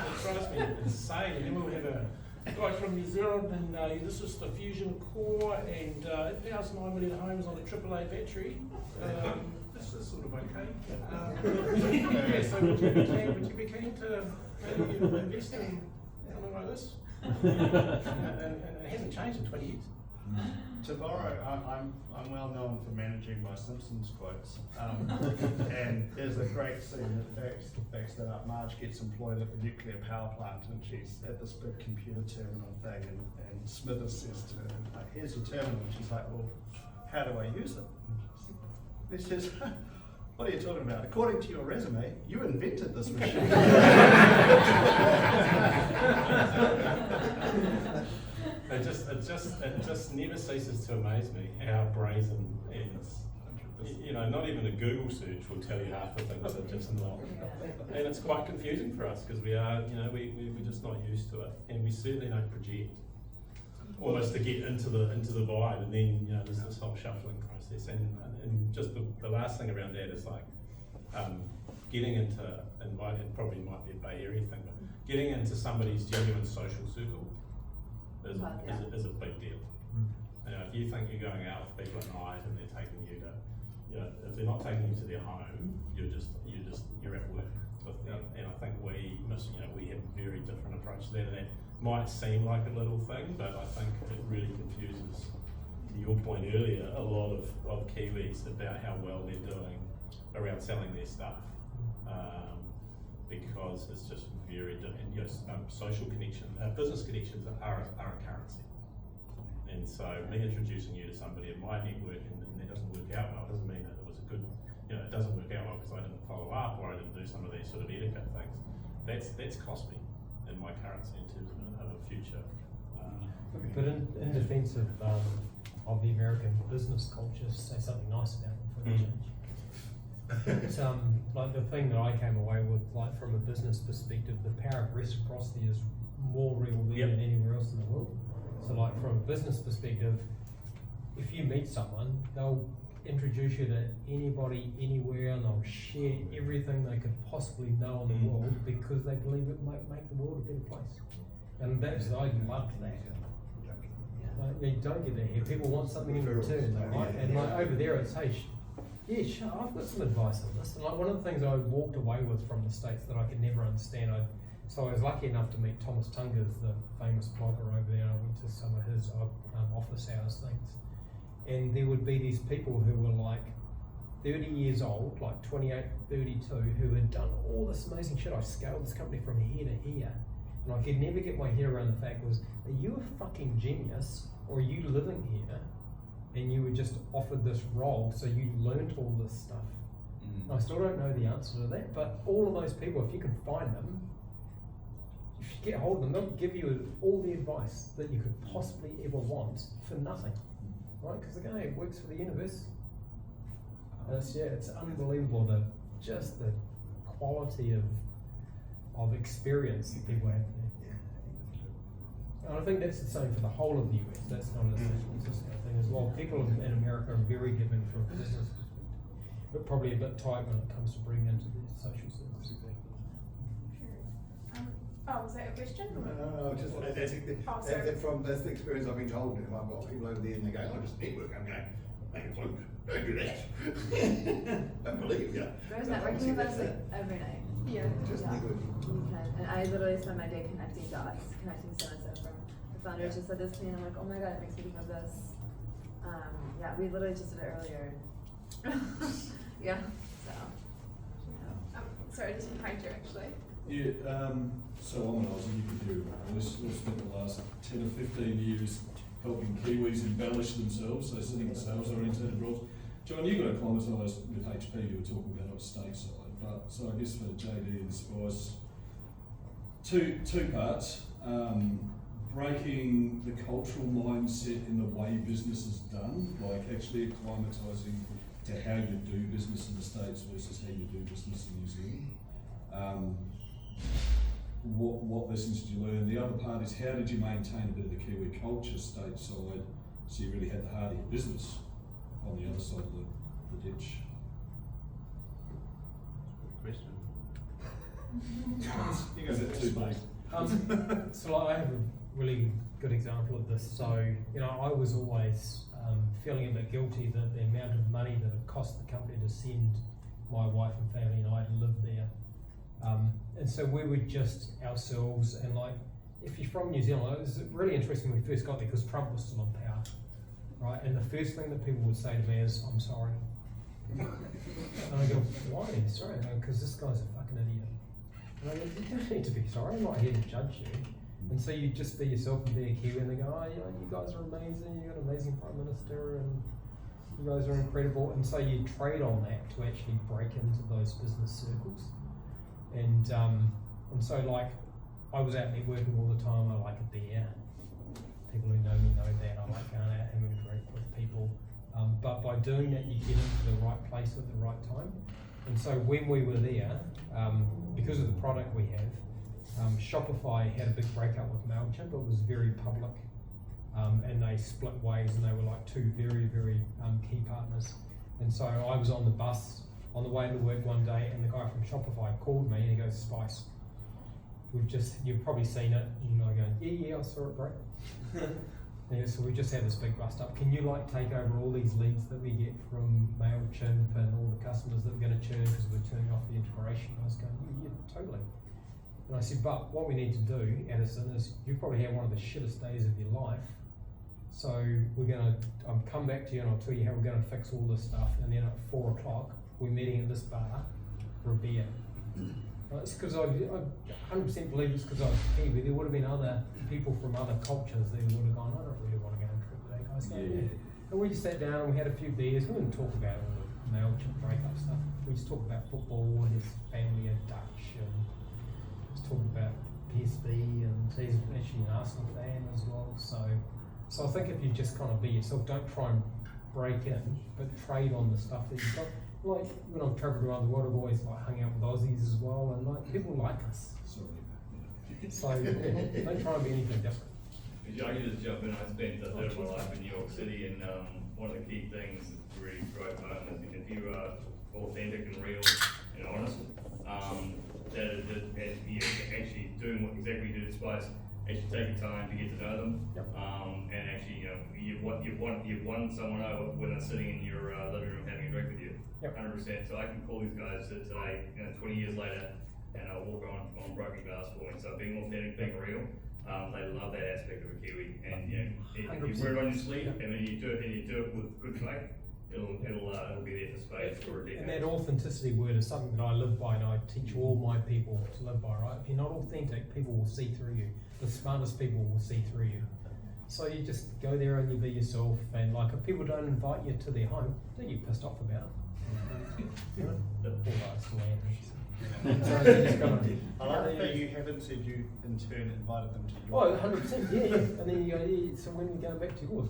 me insane. And then we'll have a guy from New Zealand, and this is the fusion core, and it powers 9 million homes on a AAA battery. This is sort of okay. Yeah, so would you be keen to maybe invest in something like this? And it hasn't changed in 20 years. To borrow, I'm well known for managing my Simpsons quotes, and there's a great scene that backs that up. Marge gets employed at the nuclear power plant, and she's at this big computer terminal thing, and Smithers says to her, like, here's your terminal, and she's like, well, how do I use it? He says, what are you talking about? According to your resume, you invented this machine. It just never ceases to amaze me how brazen and, you know, not even a Google search will tell you half the things that just not. And it's quite confusing for us because we are, you know, we're just not used to it, and we certainly don't project almost to get into the vibe, and then, you know, there's this whole shuffling process, and just the last thing around that is like getting into, and probably might be a Bay Area thing, but getting into somebody's genuine social circle is a big deal. You know, if you think you're going out with people at night and they're taking you to, you know, if they're not taking you to their home, you're at work with them. And I think we have a very different approach to that. And that might seem like a little thing, but I think it really confuses, to your point earlier, a lot of Kiwis about how well they're doing around selling their stuff. Because it's just very different. Yes, social connection, business connections are a currency. And so me introducing you to somebody in my network and that doesn't work out well doesn't mean that it was a good, you know, it doesn't work out well because I didn't follow up or I didn't do some of these sort of etiquette things. That's cost me in my currency in terms of a future. But in defence of the American business culture, say something nice about them for a change. It's like the thing that I came away with, like from a business perspective, the power of reciprocity is more real there than anywhere else in the world. So like from a business perspective, if you meet someone, they'll introduce you to anybody, anywhere, and they'll share everything they could possibly know in the world because they believe it might make the world a better place. And I loved that. Like, you don't get that here. People want something in return, right? And like over there, it's, hey, yeah, sure, I've got some advice on this. And like one of the things I walked away with from the States that I could never understand, so I was lucky enough to meet Thomas Tungers, the famous blogger over there. I went to some of his office hours things. And there would be these people who were like 30 years old, like 28, 32, who had done all this amazing shit. I scaled this company from here to here. And I could never get my head around the fact was, are you a fucking genius or are you living here and you were just offered this role so you learned all this stuff? I still don't know the answer to that, but all of those people, if you can find them, if you get hold of them, they'll give you all the advice that you could possibly ever want for nothing, right? Because the guy works for the universe. It's unbelievable the quality of experience that people have there. And I think that's the same for the whole of the US. That's not a San Francisco thing as well. People in America are very giving from a business perspective, but probably a bit tight when it comes to bringing into the social services. Sure. Oh, was that a question? No, just that's the experience I've been told. If I've got people over there and they go, "Oh, just network," I'm going, "Make it work. Don't do that." Don't believe you. There's networking events like every night. Yeah. Just Yeah. networking. You can, and I literally spend my day connecting dots, connecting so-and-so from the founder just said this to me, and I'm like, oh my god, it makes me think of this. Yeah, we literally just did it earlier. Yeah, so. Sorry, just behind you actually. Yeah, so I'm an Aussie, you could do this. We've spent the last 10 or 15 years helping Kiwis embellish themselves, so sitting in sales oriented roles. John, you got acclimatised with HP, you were talking about it stateside, but so I guess for JD and Spice, two parts. Breaking the cultural mindset in the way business is done, like actually acclimatising to how you do business in the States versus how you do business in New Zealand. What lessons did you learn? The other part is how did you maintain a bit of the Kiwi culture stateside so you really had the heart of your business on the other side of the ditch? Good question. You guys are too big. So like, I have a really good example of this. So, you know, I was always feeling a bit guilty that the amount of money that it cost the company to send my wife and family and I to live there. And so we were just ourselves, and like, if you're from New Zealand, it was really interesting when we first got there because Trump was still in power, right? And the first thing that people would say to me is, "I'm sorry." And I go, "Why? Sorry?" Because this guy's a fucking idiot. And I go, "You don't need to be sorry, I'm not here to judge you." And so you just be yourself and be a Kiwi, and they go, "Oh, you know, you guys are amazing, you've got an amazing Prime Minister, and you guys are incredible." And so you trade on that to actually break into those business circles. And so like, I was out networking all the time, I like a beer. People who know me know that, I like going out having a drink with people. But by doing that, you get into the right place at the right time. And so when we were there, because of the product we have, Shopify had a big breakup with MailChimp. It was very public, and they split ways, and they were like two very, very key partners. And so I was on the bus on the way to work one day, and the guy from Shopify called me, and he goes, "Spice, you've probably seen it." And I go, yeah, I saw it, great. Yeah, so we just had this big bust up. Can you like take over all these leads that we get from MailChimp and all the customers that we're going to churn because we're turning off the integration? I was going, yeah, totally. And I said, but what we need to do, Addison, is you probably had one of the shittest days of your life. So we're going to come back to you and I'll tell you how we're going to fix all this stuff. And then at 4 o'clock, we're meeting at this bar for a beer. It's because I 100% believe it's because I was Kiwi. There would have been other people from other cultures that would have gone, I don't really want to go and trip with that guy. So, yeah. And we just sat down and we had a few beers. We didn't talk about all the MailChimp breakup stuff. We just talked about football and his family are Dutch, and just talked about PSV, and he's actually an Arsenal fan as well. So I think if you just kind of be yourself, don't try and break in, but trade on the stuff that you've got. Like when I've travelled around the world, I've always like hung out with Aussies as well, and like people like us. Sorry. So don't try and be anything different. I can just jump in. I spent a third of my life in New York City, and one of the key things that really drove home is if you are authentic and real and honest, that you're actually doing what exactly you do to Spice. Actually taking time to get to know them, and actually, you know, you've won someone over when they're sitting in your living room having a drink with you. 100%. So I can call these guys today, 20 years later, and I'll walk on broken glass for me. So being authentic, being real, they love that aspect of a Kiwi. And if you wear it on your sleeve, and then you do it with good faith, it'll be there for space for a decade. And that authenticity word is something that I live by, and I teach all my people to live by. Right? If you're not authentic, people will see through you. The smartest people will see through you. So you just go there and you be yourself, and like if people don't invite you to their home, don't get pissed off about it. The poor guy's still I like that you haven't said you in turn invited them to your Oh, 100%, yeah. And then you go, yeah, so when are we going back to yours?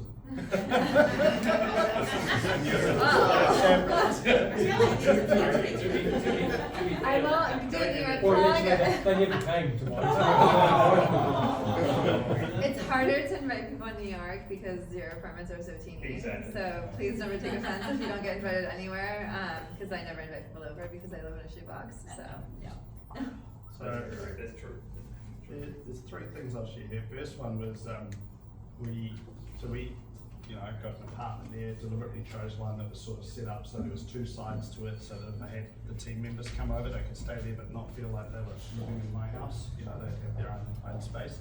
I will do your Well, plug. actually, they never came to mine. It's harder to invite people in New York because your apartments are so teeny. Exactly. So please never take offense if you don't get invited anywhere, because I never invite people over because I live in a shoebox. So yeah. So That's true. There's three things I'll share here. First one was we got an apartment there, deliberately chose one that was sort of set up so there was two sides to it, so that if I had the team members come over, they could stay there but not feel like they were living in my house. They'd have their own space.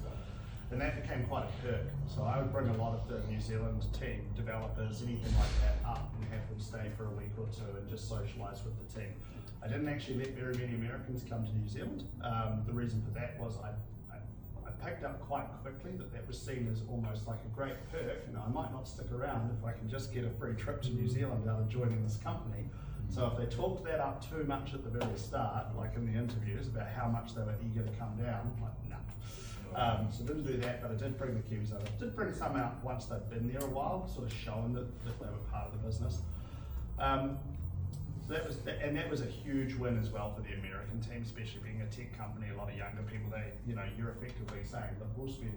And that became quite a perk. So I would bring a lot of the New Zealand team, developers, anything like that up and have them stay for a week or two and just socialise with the team. I didn't actually let very many Americans come to New Zealand. The reason for that was I picked up quite quickly that was seen as almost like a great perk. I might not stick around if I can just get a free trip to New Zealand out of joining this company. So if they talked that up too much at the very start, like in the interviews, about how much they were eager to come down, I'm like, no. So I didn't do that, but I did bring the Kiwis over. I did bring some out once they'd been there a while, sort of showing that they were part of the business. So that was a huge win as well for the American team, especially being a tech company, a lot of younger people. You're effectively saying, look, we'll spend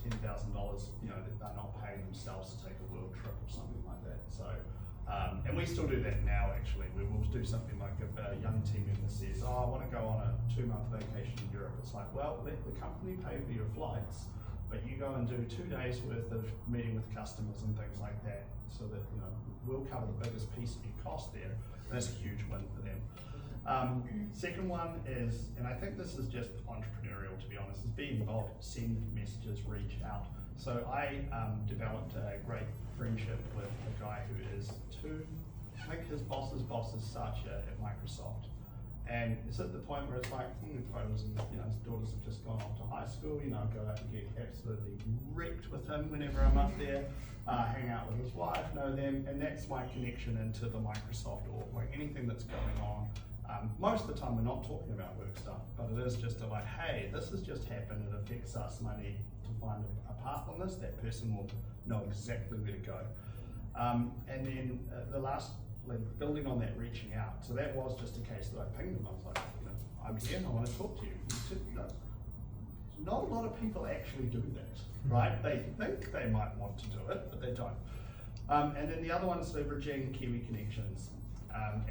$10,000, that they're not paying themselves to take a world trip or something like that. So, and we still do that now actually. We will do something like if a young team member says, I want to go on a 2-month vacation in Europe. It's like, well, let the company pay for your flights, but you go and do 2 days worth of meeting with customers and things like that, so that we'll cover the biggest piece of your cost there. And that's a huge win for them. Second one is, and I think this is just entrepreneurial to be honest, is be involved, send messages, reach out. So I developed a great friendship with a guy who is I think his boss's boss is Satya at Microsoft. And it's at the point where it's like, photos and his daughters have just gone off to high school, I go out and get absolutely wrecked with him whenever I'm up there, hang out with his wife, know them, and that's my connection into the Microsoft org, like anything that's going on. Most of the time we're not talking about work stuff, but it is just like, hey, this has just happened, it affects us, and I need to find a path on this. That person will know exactly where to go. And then the last, building on that, reaching out. So that was just a case that I pinged them. I was like, I'm here and I want to talk to you. He said, no. Not a lot of people actually do that, right? They think they might want to do it, but they don't. And then the other one is leveraging Kiwi connections.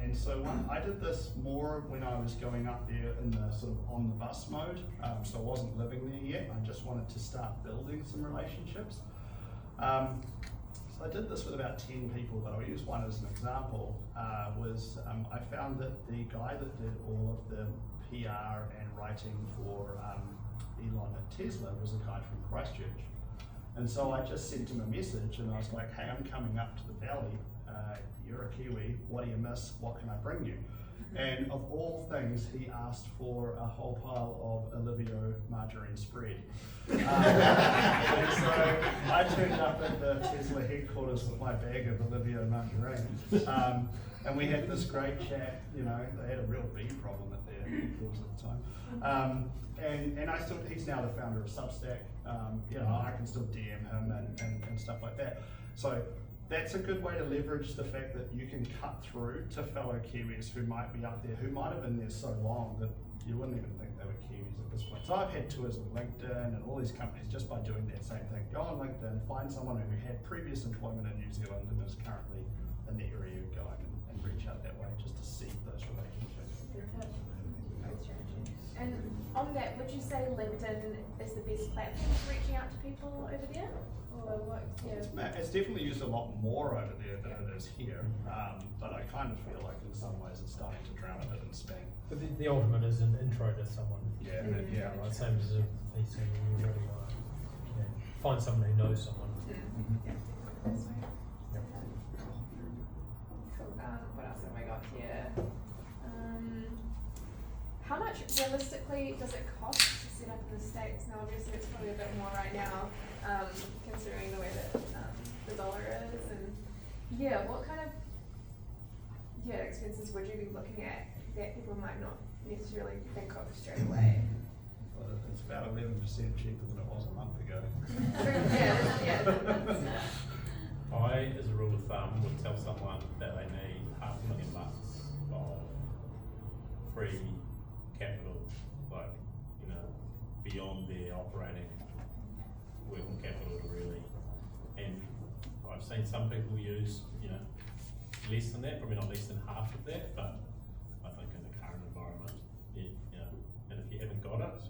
And so I did this more when I was going up there in the sort of on the bus mode. So I wasn't living there yet. I just wanted to start building some relationships. So I did this with about 10 people, but I'll use one as an example. I found that the guy that did all of the PR and writing for Elon at Tesla was a guy from Christchurch. And so I just sent him a message and I was like, hey, I'm coming up to the valley. You're a Kiwi, what do you miss? What can I bring you? And of all things, he asked for a whole pile of Olivio margarine spread. And so I turned up at the Tesla headquarters with my bag of Olivio margarine. And we had this great chat. They had a real bee problem at their headquarters at the time. And he's now the founder of Substack. I can still DM him and stuff like that. So that's a good way to leverage the fact that you can cut through to fellow Kiwis who might be up there, who might have been there so long that you wouldn't even think they were Kiwis at this point. So I've had tours of LinkedIn and all these companies just by doing that same thing. Go on LinkedIn, find someone who had previous employment in New Zealand and is currently in the area you're going and reach out that way just to seed those relationships. And on that, would you say LinkedIn is the best platform for reaching out to people over there? Or what? Yeah. It's definitely used a lot more over there than it is here, but I kind of feel like in some ways it's starting to drown a bit in Spain. But the ultimate is an intro to someone. Yeah, Right, same as a VC, you really want to find someone who knows someone. Yeah. That's right. Yep. Cool. What else have I got here? How much realistically does it cost to set up in the States? Now obviously it's probably a bit more right now, considering the way that the dollar is, and what kind of expenses would you be looking at that people might not necessarily think of straight away? Well, it's about 11% cheaper than it was a month ago. I, as a rule of thumb, would tell someone that they need $500,000 of free capital, beyond their operating working capital to really, and I've seen some people use, less than that, probably not less than half of that, but I think in the current environment, and if you haven't got it,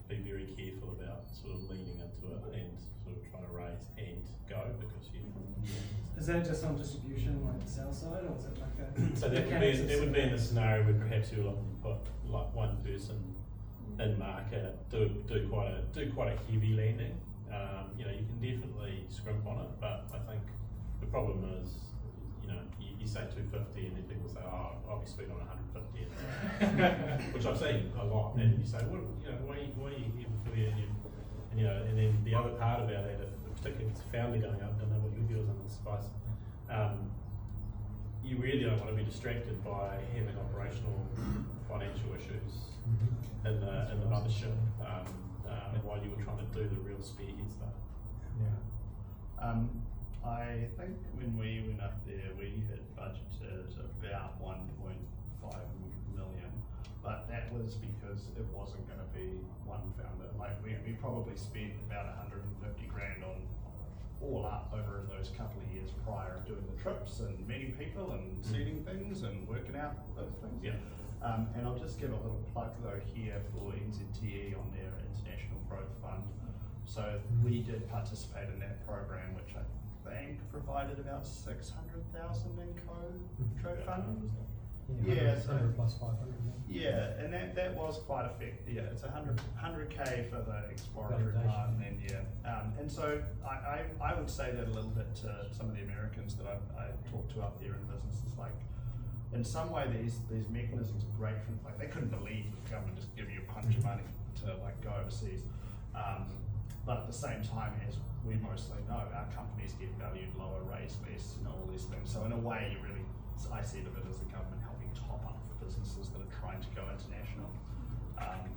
be very careful about sort of leaning into it and sort of trying to raise and go, because Is that just on distribution, like the sales side, or is it like a? so that would be in the scenario where perhaps you're looking to put like one person in market, do quite a heavy landing. You know, you can definitely scrimp on it, but I think the problem is, you know, you say 250 and then people say, oh, I'll be sweet on 150, which I've seen a lot, and you say, well, you know, why are you here for the, and you know, and then the other part about that, particularly if it's a founder going up, I don't know what your view is on this, Spice. You really don't want to be distracted by having operational financial issues in the mothership while you were trying to do the real spearhead stuff. Yeah. I think when we went up there, we had budgeted about 1.5 million, but that was because it wasn't going to be one founder. Like we probably spent about 150 grand on all up over those couple of years prior of doing the trips and meeting people and seeing things and working out those things. Yeah. And I'll just give a little plug though here for NZTE on their International Growth Fund. So we did participate in that program, which I think provided about 600,000 in co-funding. Yeah, 100 plus 500. Yeah, and that was quite effective. Yeah, it's 100K for the exploratory part, and then and so I would say that a little bit to some of the Americans that I talked to up there in businesses. Like, in some way, these mechanisms are great. From like, they couldn't believe the government just give you a bunch of money to like go overseas. But at the same time, as we mostly know, our companies get valued lower, raised less, you know, all these things. So in a way, you really, I see of it as the government helping top up for businesses that are trying to go international.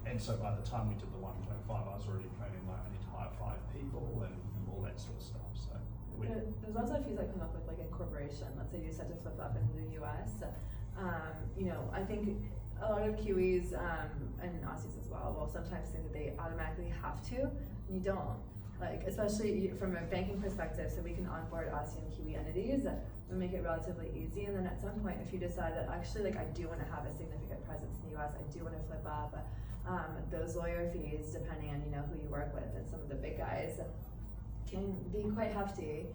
And so by the time we did the 1.5, I was already planning like I need to hire 5 people and all that sort of stuff. So there's lots of fees that come up with like incorporation. Let's say you decide to flip up into the US. You know, I think a lot of Kiwis and Aussies as well will sometimes think that they automatically have to, and you don't. Like, especially from a banking perspective, so we can onboard Aussie and Kiwi entities and make it relatively easy. And then at some point, if you decide that actually, like, I do want to have a significant presence in the US, I do want to flip up, those lawyer fees, depending on, you know, who you work with, and some of the big guys can be quite hefty.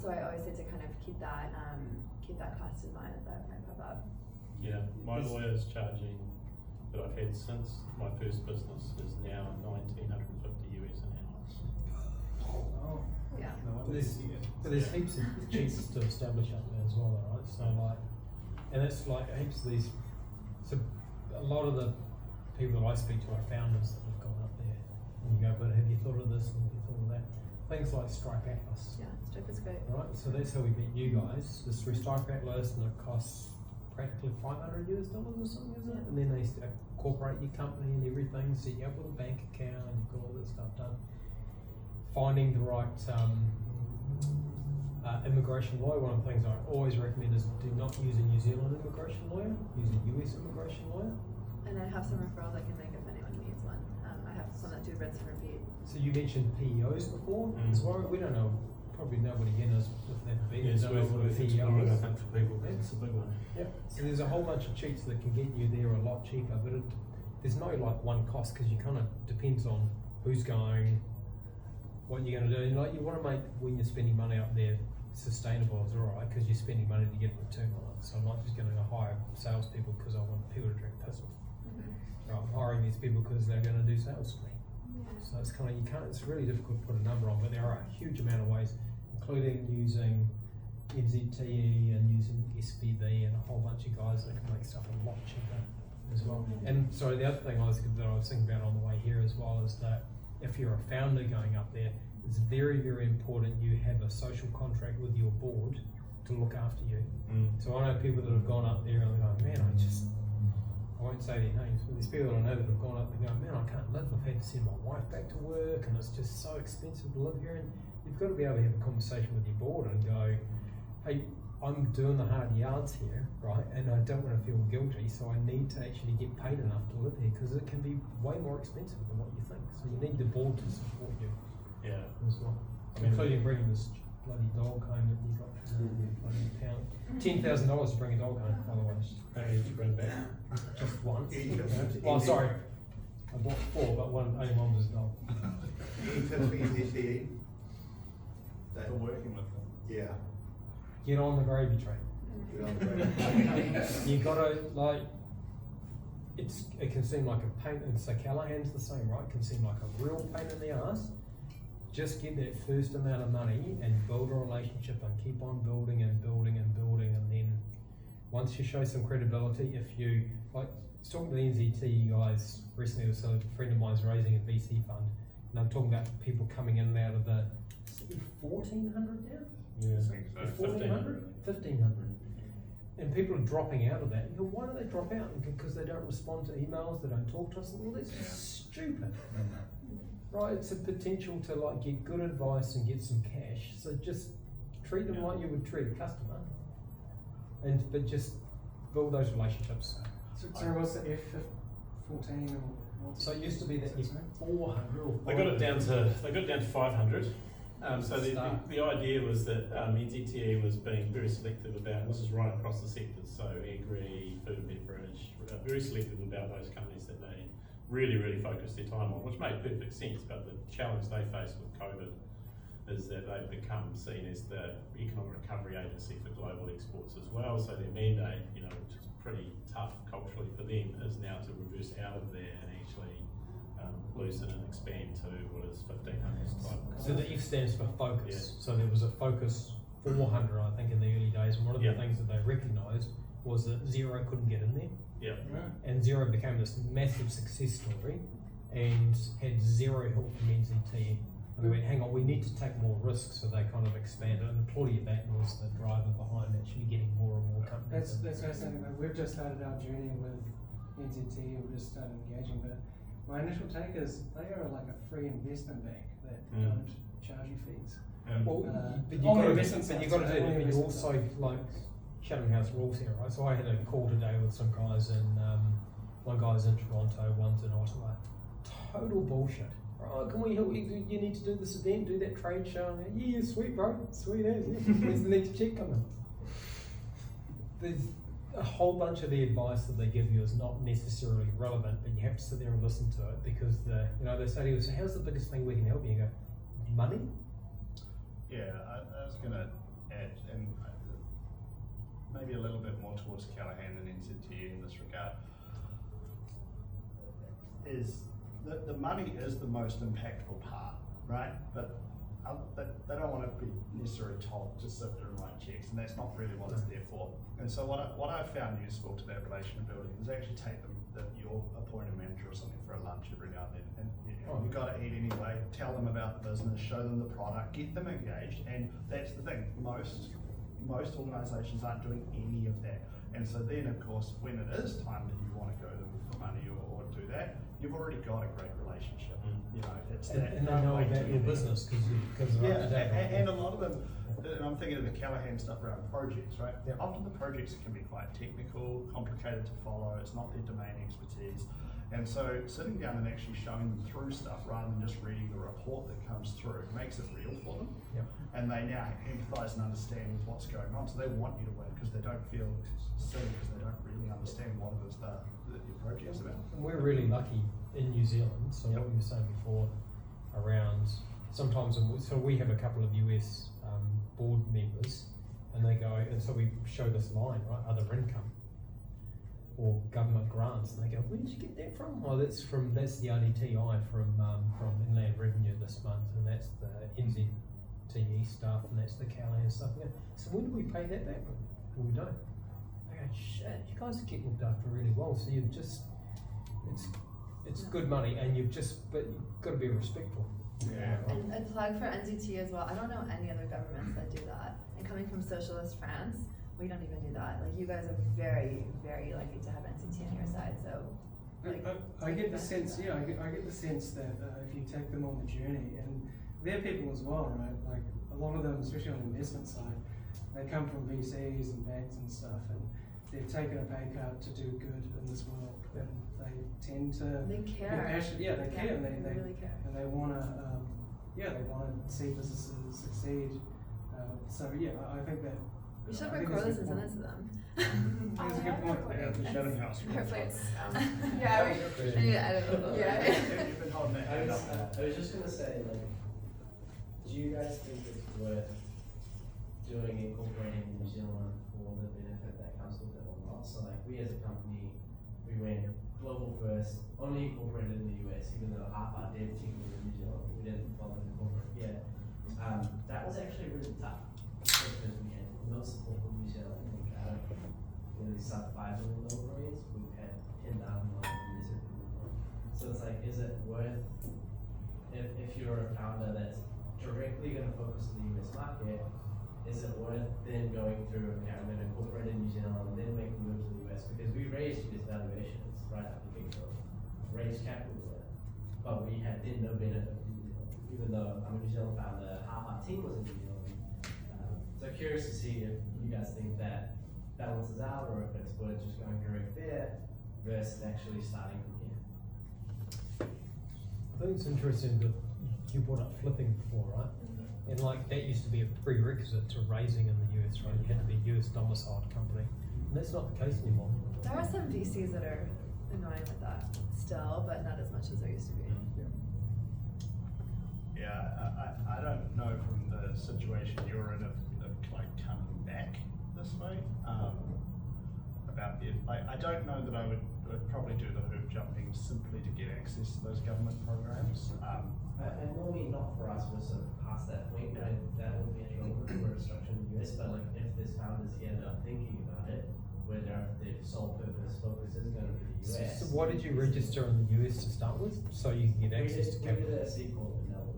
So I always say to kind of keep that cost in mind that might pop up. Yeah, my lawyer's charging that I've had since my first business is now $1,950 US an hour. Oh. Yeah. But there's heaps of cheats to establish up there as well, though, right? So like, and it's like heaps of these. So a lot of the people that I speak to are founders that have gone up there, and you go, but have you thought of this and have you thought of that? Things like Stripe Atlas. Yeah, Stripe is great. Right, so that's how we met you guys. It's through Stripe Atlas, and it costs practically $500 US or something, isn't it? And then they incorporate your company and everything, set you up with a bank account, and you've got all this stuff done. Finding the right immigration lawyer. One of the things I always recommend is do not use a New Zealand immigration lawyer, use a US immigration lawyer. And I have some referrals I can make if anyone needs one. I have some that do rinse and repeat. So you mentioned PEOs before as well. We don't know, probably nobody here knows what they've been. Yeah, it's don't know what a worth PEO exploring, I is. think, for people, because it's a big one. Yep. So there's a whole bunch of cheats that can get you there a lot cheaper, but there's no like one cost, because you kind of depends on who's going, what you're going to do. And like, you want to make when you're spending money up there sustainable as alright, because you're spending money to get a return on it. So I'm not just going to hire salespeople because I want people to drink piss with. Right, I'm hiring these people because they're going to do sales for me. So it's kind of, it's really difficult to put a number on, but there are a huge amount of ways, including using NZTE and using SPV and a whole bunch of guys that can make stuff a lot cheaper as well. And sorry, the other thing that I was thinking about on the way here as well is that if you're a founder going up there, it's very, very important you have a social contract with your board to look after you. So I know people that have gone up there and they're going, man, I won't say their names, but there's people that I know that have gone up and going, man, I can't live. I've had to send my wife back to work and it's just so expensive to live here. And you've got to be able to have a conversation with your board and go, hey, I'm doing the hard yards here, right? And I don't want to feel guilty, so I need to actually get paid enough to live here, because it can be way more expensive than what you think. So you need the board to support you. Yeah. As well. Including bringing this bloody dog home that you got from bloody town. $10,000 to bring a dog home, by the way. How many did you bring back? Just once. Yeah. Well, sorry. I bought 4, but only one was a dog. Any tips for NZTE? For working with them. Yeah. Get on the gravy train. Get on the radio. You gotta, like, it can seem like a pain, and so Callahan's the same, right? It can seem like a real pain in the ass. Just get that first amount of money and build a relationship and keep on building and building and building, and then once you show some credibility, if you, like, I was talking to the NZT guys recently, so a friend of mine's raising a VC fund, and I'm talking about people coming in and out of the 1,400 now? Yeah. 1,400? 1,500. And people are dropping out of that. You go, why do they drop out? Because they don't respond to emails, they don't talk to us. Well, that's stupid. Right, it's a potential to like get good advice and get some cash. So just treat them like you would treat a customer. But just build those relationships. So what's the F14 or what's So it used to be that F400 or They got it down to 500. So Start. the idea was that NZTE was being very selective about, and this is right across the sectors, so agri, food and beverage, very selective about those companies that they really focused their time on, which made perfect sense, but the challenge they faced with COVID is that they've become seen as the economic recovery agency for global exports as well, so their mandate, which is pretty tough culturally for them, is now to reverse out of there and actually loosen and expand to what is 1,500 type. So the F stands for focus. Yeah. So there was a focus 400, I think, in the early days. And one of the things that they recognised was that Xero couldn't get in there. Yeah. And Xero became this massive success story and had zero help from NZT. And they went, hang on, we need to take more risks. So they kind of expanded. And employee of that was the driver behind actually getting more and more companies. That's fascinating. Like, we've just started our journey with NZT, we've just started engaging, but my initial take is they are like a free investment bank that don't charge you fees. Well, but you on the got investment to side, do that, on the but you investment also side. like Chatham House rules here, right? So I had a call today with some guys in one guy's in Toronto, one's in Ottawa. Total bullshit. Oh, can we help you? You need to do this event, do that trade show. And yeah, sweet, bro, sweet as. Yeah. Where's the next check coming? There's a whole bunch of the advice that they give you is not necessarily relevant, but you have to sit there and listen to it because they say to you, so how's the biggest thing we can help you? You go, money? Yeah, I was going to add, and maybe a little bit more towards Callahan and NZT in this regard, is that the money is the most impactful part, right? But they don't want to be necessarily told to sit there and write checks, and that's not really what it's there for. And so what I found useful to that relation building is actually take them that you'll appoint a manager or something for a lunch every now and then, and you've got to eat anyway. Tell them about the business, show them the product, get them engaged, and that's the thing. Most organisations aren't doing any of that, and so then of course when it is time that you want to go to them for money or do that, you've already got a great relationship. It's that. And they know about your business because they're up to date. And a lot of them, and I'm thinking of the Callahan stuff around projects, right? Yep. Often the projects can be quite technical, complicated to follow, it's not their domain expertise. And so sitting down and actually showing them through stuff rather than just reading the report that comes through makes it real for them. Yep. And they now empathise and understand with what's going on. So they want you to win because they don't feel silly because they don't really understand what it is that your project's about. And we're really lucky in New Zealand, so what you were saying before around sometimes, so we have a couple of US board members and they go, and so we show this line, right, other income or government grants, and they go, where did you get that from? Oh, that's the RDTI from Inland Revenue this month, and that's the NZTE stuff, and that's the Callahan stuff. We go, so when do we pay that back? Well, we don't. They go, shit, you guys are getting looked after really well, so you've just, it's good money, and but you've got to be respectful. Yeah. And a plug for NZT as well. I don't know any other governments that do that. And coming from socialist France, we don't even do that. Like, you guys are very, very lucky to have NZT on your side. So, like, I get the take sense, advantage of I get the sense that if you take them on the journey, and they're people as well, right? Like, a lot of them, especially on the investment side, they come from VCs and banks and stuff, and they've taken a pay cut to do good in this world, and they tend to They care. be passionate. Yeah, they care, and they really care. and they want to, they want to see businesses succeed. So yeah, I think that We should I think record it's this and send it important. to them. That's a good point. Yeah, the Shannon House. Hopefully it's, yeah, I need to edit a little. Yeah. You've been holding that hand up. I was just gonna say, like, do you guys think it's worth incorporating New Zealand for the benefit that comes with it or not? So like, we as a company, we went global first, only incorporated in the US, even though half our dev team was in New Zealand, we didn't bother to incorporate here. That was actually really tough, because we had no support from New Zealand. Like, out of really sub 5 million employees, we've had 10,000 employees. So it's like, is it worth, if you're a founder that's directly going to focus on the US market, is it worth then going through, okay, I'm going to incorporate in New Zealand and then make the move to the US? Because we raised US valuations right out the get-go, raised capital there, but we had then no benefit from New Zealand. Even though I'm a New Zealand founder, half our team was in New Zealand. So curious to see if you guys think that balances out, or if it's worth just going direct there versus actually starting from here. I think it's interesting that you brought up flipping before, right? And like that used to be a prerequisite to raising in the US, right? You had to be a US domiciled company. And that's not the case anymore. There are some VCs that are annoying with that still, but not as much as there used to be. Yeah, I don't know from the situation you're in of like coming back this way. About the, I don't know that I would probably do the hoop jumping simply to get access to those government programs. And normally not for us, we're sort of past that point where that would be a trouble for a structure in the US, but like if there's founders here that are thinking about it, where their sole focus is going to be the US. So why did you register in the US to start with? So you can get access to We capital? did a C Corp in Delaware.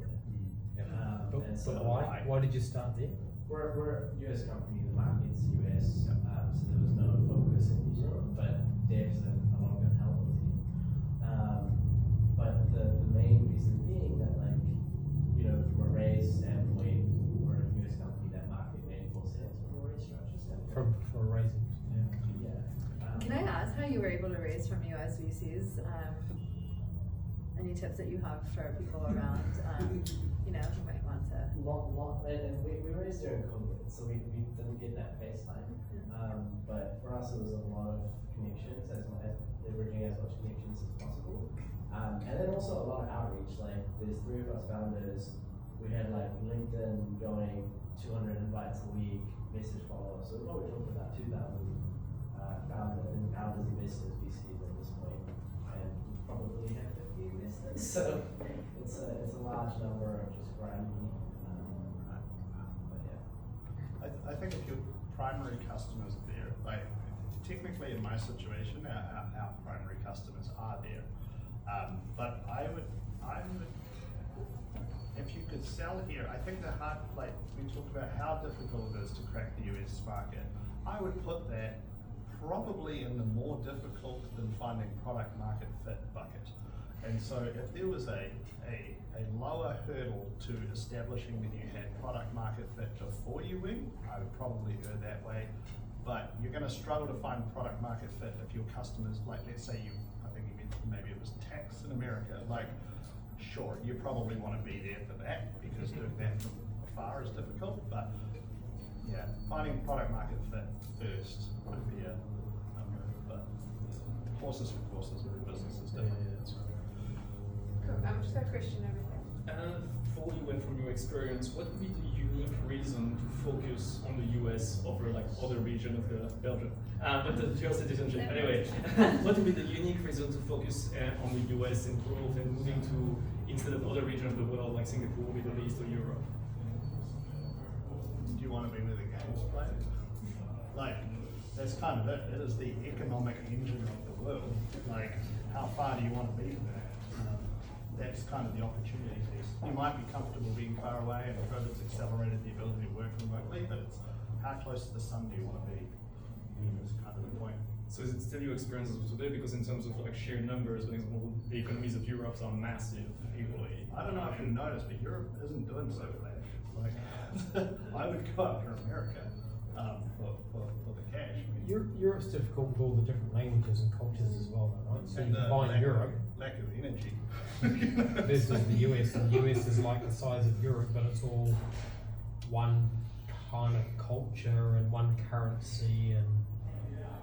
And so But why did you start there? we're a US company, the market's US, so there was no focus in New Zealand, but devs and a lot of good help with it. But the main reason being that, like, you know, from a raise standpoint, we're a US company, that market made more sense from a raise structure standpoint. For raising? Yeah. Can I ask how you were able to raise from US VCs? Any tips that you have for people around, you know, who might want to? And we raised during COVID, so we didn't get that baseline. But for us, it was a lot of connections, as leveraging as much connections as possible. And then also a lot of outreach. Like, there's 3 of us founders. We had like LinkedIn going 200 invites a week, message follow-ups. So we're probably talking about 2,000 founders, investors, VCs at this point, and we probably have 50 investors. So it's a large number of just grinding. But yeah. I think if your primary customers are there, like technically in my situation, our primary customers are there. But I would, if you could sell here, I think the hard, like we talked about how difficult it is to crack the US market, I would put that probably in the more difficult than finding product market fit bucket. And so if there was a lower hurdle to establishing that you had product market fit before you win, I would probably go that way. But you're going to struggle to find product market fit if your customers, like let's say I think you mentioned maybe it was tax in America, like sure, you probably want to be there for that because doing that from afar is difficult, but yeah, finding product market fit first would be a move, but horses for courses, every business is different. Cool. Just got a question over here. For you and from your experience, what would be the unique reason to focus on the US over like other region of the Belgium? But the dual citizenship. Anyway, what would be the unique reason to focus on the US and growth and moving to instead of other regions of the world like Singapore, Middle East, or Europe? Do you want to be where the games play? Like, that's kind of it. It is the economic engine of the world. Like, how far do you want to be from that? That's kind of the opportunity piece. You might be comfortable being far away, and COVID's accelerated the ability to work remotely, but it's how close to the sun do you want to be? Is kind of the point. So is it still your experience of today? Because in terms of like sheer numbers, for example, the economies of Europe are massive equally. I don't know if you noticed, but Europe isn't doing so bad. Like, I would go after America for the cash. I mean, Europe's difficult with all the different languages and cultures as well, though, right? So and you the combine Europe lack of energy. versus the US, and the US is like the size of Europe, but it's all one kind of culture and one currency and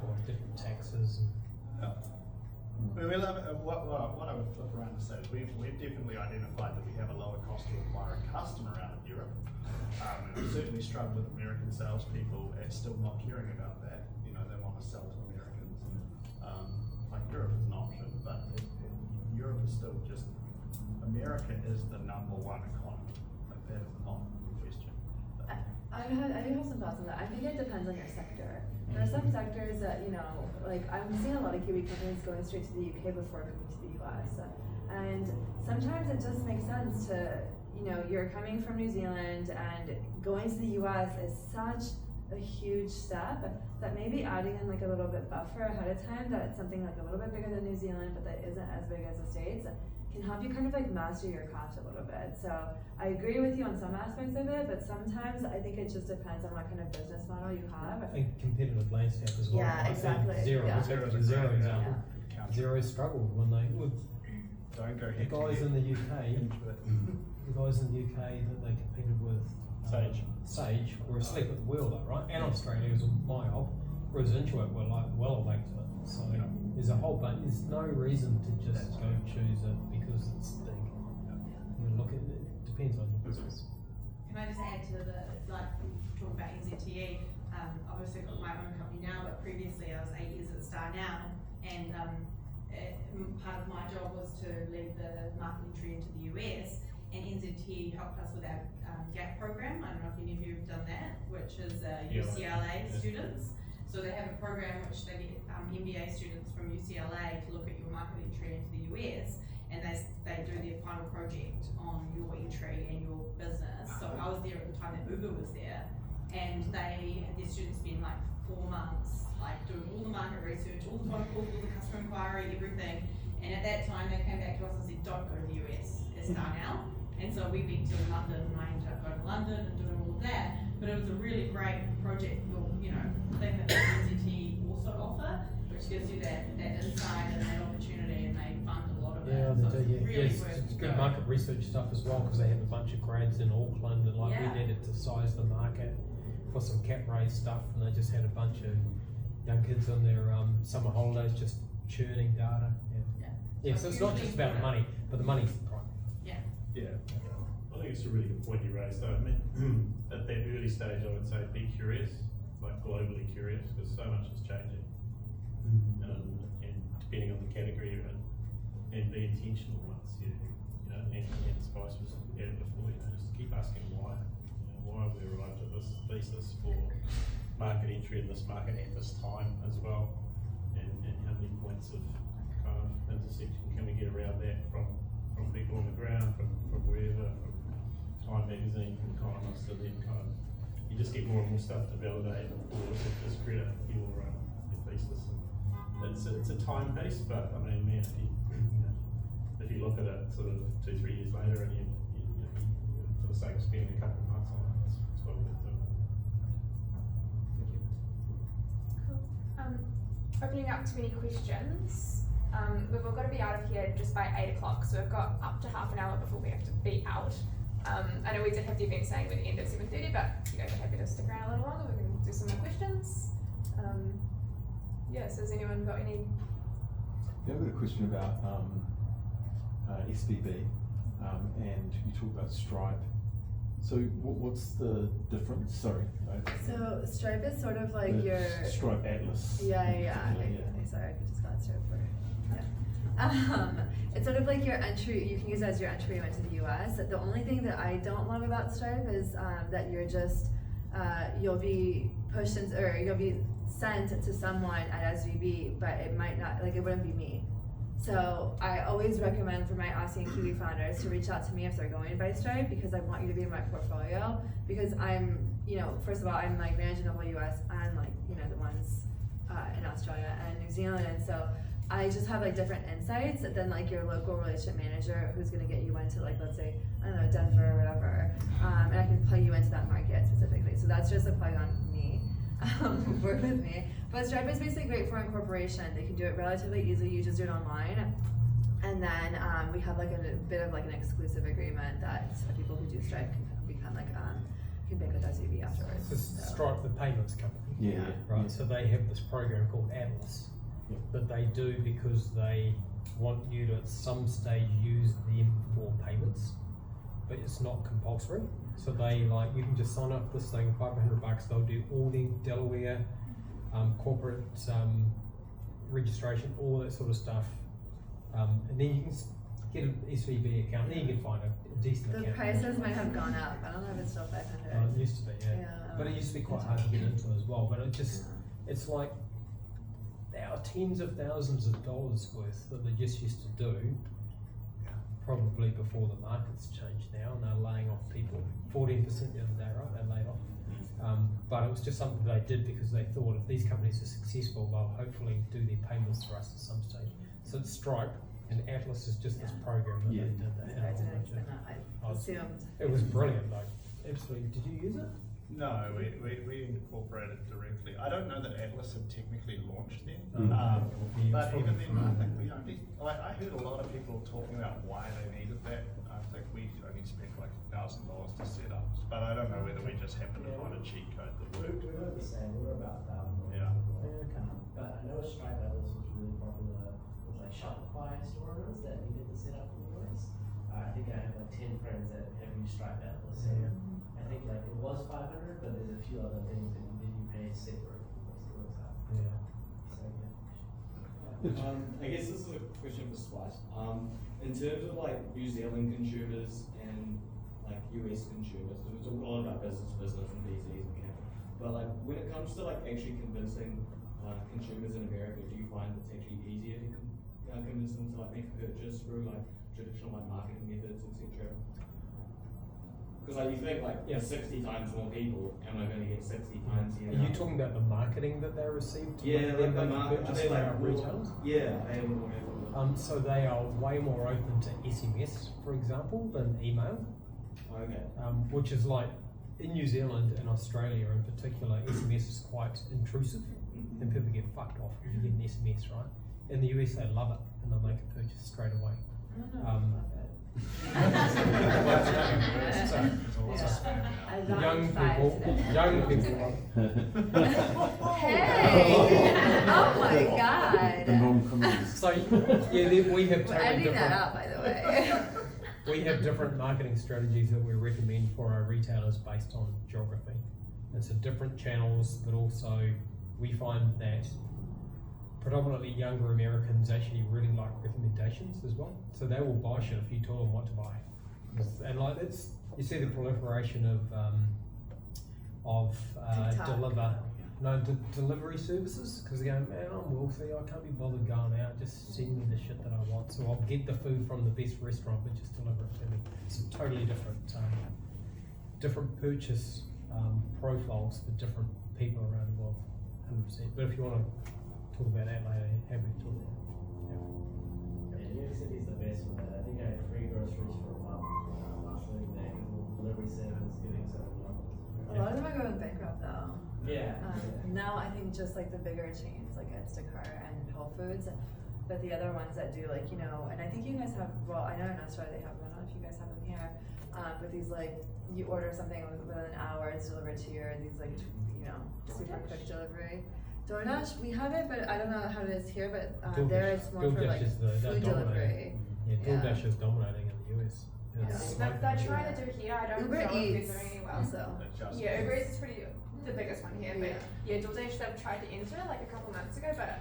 or different taxes. And, We'll have, what I would flip around to say is we've definitely identified that we have a lower cost to acquire a customer out of Europe. And we certainly struggle with American salespeople at still not caring about that. You know, they want to sell to Americans. Like Europe is an option, but Europe is still just, America is the #1 economy. Like that is not the question. I do have some thoughts on that. I think it depends on your sector. There are some sectors that, you know, like I'm seeing a lot of Kiwi companies going straight to the UK before coming to the US. And sometimes it just makes sense to, you know, you're coming from New Zealand and going to the US is such a huge step that maybe adding in like a little bit buffer ahead of time, that it's something like a little bit bigger than New Zealand, but that isn't as big as the States, can help you kind of like master your craft a little bit. So I agree with you on some aspects of it, but sometimes I think it just depends on what kind of business model you have. and competitive landscape as well. Yeah, I think exactly. Zero, Yeah. Zero's a Zero great example. counter. Zero struggled when they, with Don't go the head to guys head in the UK, into it. the guys in the UK that they competed with, Sage were asleep at the wheel though, right? And Australia was my help, whereas Intuit were like well awake to it. So there's a whole bunch, there's no reason to just go choose it because it's big. You look at it, depends on the business. Can I just add to the, like, talking about NZTE, obviously I've got my own company now, but previously I was 8 years at Star Now, and part of my job was to lead the market entry into the US, and NZTE helped us with our GAP program. I don't know if any of you have done that, which is UCLA students. So they have a program which they get MBA students from UCLA to look at your market entry into the US, and they do their final project on your entry and your business. So I was there at the time that Uber was there, and their students spend like 4 months like doing all the market research, all the phone calls, all the customer inquiry, everything. And at that time they came back to us and said, don't go to the US, it's done now. And so we went to London, and I ended up going to London and doing all of that. But it was a really great project, you know, thing that the NZT also offer, which gives you that insight and that opportunity, and they fund a lot of it. Yeah, So they do, it's yeah. really Yes, worth it's good going. market research stuff as well, because they have a bunch of grads in Auckland, and like Yeah. we needed to size the market for some cap raise stuff, and they just had a bunch of young kids on their summer holidays just churning data. Yeah, so it's not just about money, but the money's the problem. Yeah. I think it's a really good point you raised though. I mean, at that early stage, I would say be curious, like globally curious, because so much is changing. And depending on the category you're in, and be intentional once you know, and Spice was at it before, you know, just keep asking why. You know, why have we arrived at this thesis for market entry in this market at this time as well? And how many points of kind of intersection can we get around that from people on the ground, from wherever, from Time Magazine, from economists, and then kind of, you just get more and more stuff to validate or discredit your thesis. And it's a time pace, but I mean, man, if you look at it sort of 2-3 years later, and you for the sake of spending a couple of months on it, it's well worth it. Cool. Opening up to any questions. We've all got to be out of here just by 8 o'clock, so we've got up to half an hour before we have to be out. I know we did have the event saying we'd end at 7:30, but if you guys are happy to stick around a little longer, we can do some more questions. So has anyone got any? Yeah, I've got a question about SBB, and you talk about Stripe. So what's the difference? Sorry. So Stripe is sort of like your Stripe Atlas. Yeah. Sorry, I just got Stripe for it's sort of like your entry. You can use it as your entry into the US. The only thing that I don't love about Stripe is that you're just you'll be pushed into, or you'll be sent to someone at SVB, but it might not, like, it wouldn't be me. So I always recommend for my Aussie and Kiwi founders to reach out to me if they're going by Stripe, because I want you to be in my portfolio, because I'm, first of all, I'm like managing the whole US and like, the ones in Australia and New Zealand, and so I just have like different insights than like your local relationship manager who's gonna get you into, like, let's say, I don't know, Denver or whatever, and I can plug you into that market specifically. So that's just a plug on me. Work with me. But Stripe is basically great for incorporation. They can do it relatively easily. You just do it online, and then we have like a bit of like an exclusive agreement that people who do Stripe can become like he banked with SVB afterwards. So Stripe, the payments company. Yeah. Right, so they have this program called Atlas that they do because they want you to at some stage use them for payments, but it's not compulsory. So they you can just sign up for this thing, $500. They'll do all the Delaware corporate registration, all that sort of stuff, and then you can get an SVB account. Then you can find a decent The account. prices might have gone up. I don't know if it's still 500. It used to be, yeah. But it used to be quite hard to get into as well. But it's like there are tens of thousands of dollars worth that they just used to do, probably before the market's changed now, and they're laying off people. 14% the other day, right? They laid off. But it was just something they did because they thought if these companies are successful, they'll hopefully do their payments for us at some stage. So it's Stripe, and Atlas is just this program that they did. That I had a whole didn't bunch of- I assumed. It was brilliant, like absolutely. Did you use it? No, we incorporated directly. I don't know that Atlas had technically launched then, but even then, I think we only, I heard a lot of people talking about why they needed that. I think we only spent like $1,000 to set up, but I don't know whether we just happened to find a cheat code that worked. We're the same, we're about $1,000. Yeah. But I know Stripe Atlas was really popular with like Shopify store owners that needed to set up in the US. I think I have like 10 friends that have used Stripe Atlas. So I think like it was 500, but there's a few other things that you pay separate. I guess this is a question for Spice. In terms of like New Zealand consumers and like US consumers, because we talk a lot about business and VCs and capital, but like when it comes to like actually convincing consumers in America, do you find it's actually easier to convince them to like make a purchase through like traditional like marketing methods, etc.? Because like you think like 60 times more people, am I going to get 60 times the amount? Are you talking about the marketing that they received? Yeah, like the marketing. Just like retailers? Yeah, I am more. So they are way more open to SMS, for example, than email. Okay. Which is like in New Zealand and Australia in particular, SMS is quite intrusive, and people get fucked off if you get an SMS, right? In the US, they love it and they'll make a purchase straight away. Young people. Hey! Oh my god! The non-committed. So we have We're ending that up, by the way. We have different marketing strategies that we recommend for our retailers based on geography. And so different channels, but also we find that predominantly younger Americans actually really like recommendations as well. So they will buy shit if you tell them what to buy. And like it's, you see the proliferation of delivery services, because they go, man, I'm wealthy, I can't be bothered going out, just send me the shit that I want. So I'll get the food from the best restaurant, but just deliver it to me. It's totally different purchase profiles for different people around the world, 100%. But if you want to talk about that later, happy to talk about it. Yeah, New York City is the best for that. I think I had free groceries for a month last week there because the delivery service giving so long. A lot of them are going bankrupt though. Yeah. Now I think just like the bigger chains like Instacart and Whole Foods, but the other ones that do like, you know, and I think you guys have, well, I know in Australia they have one, I don't know if you guys have them here, but these like, you order something within an hour, it's delivered to your, these like, you know, super quick delivery. DoorDash, we have it, but I don't know how it is here, but there it's more for like food delivery. Yeah, DoorDash is dominating in the US. But they're trying to do here, I don't know if they're doing any well. Also. Yeah, Uber Eats is pretty, the biggest one here, but yeah, DoorDash they've tried to enter like a couple months ago, but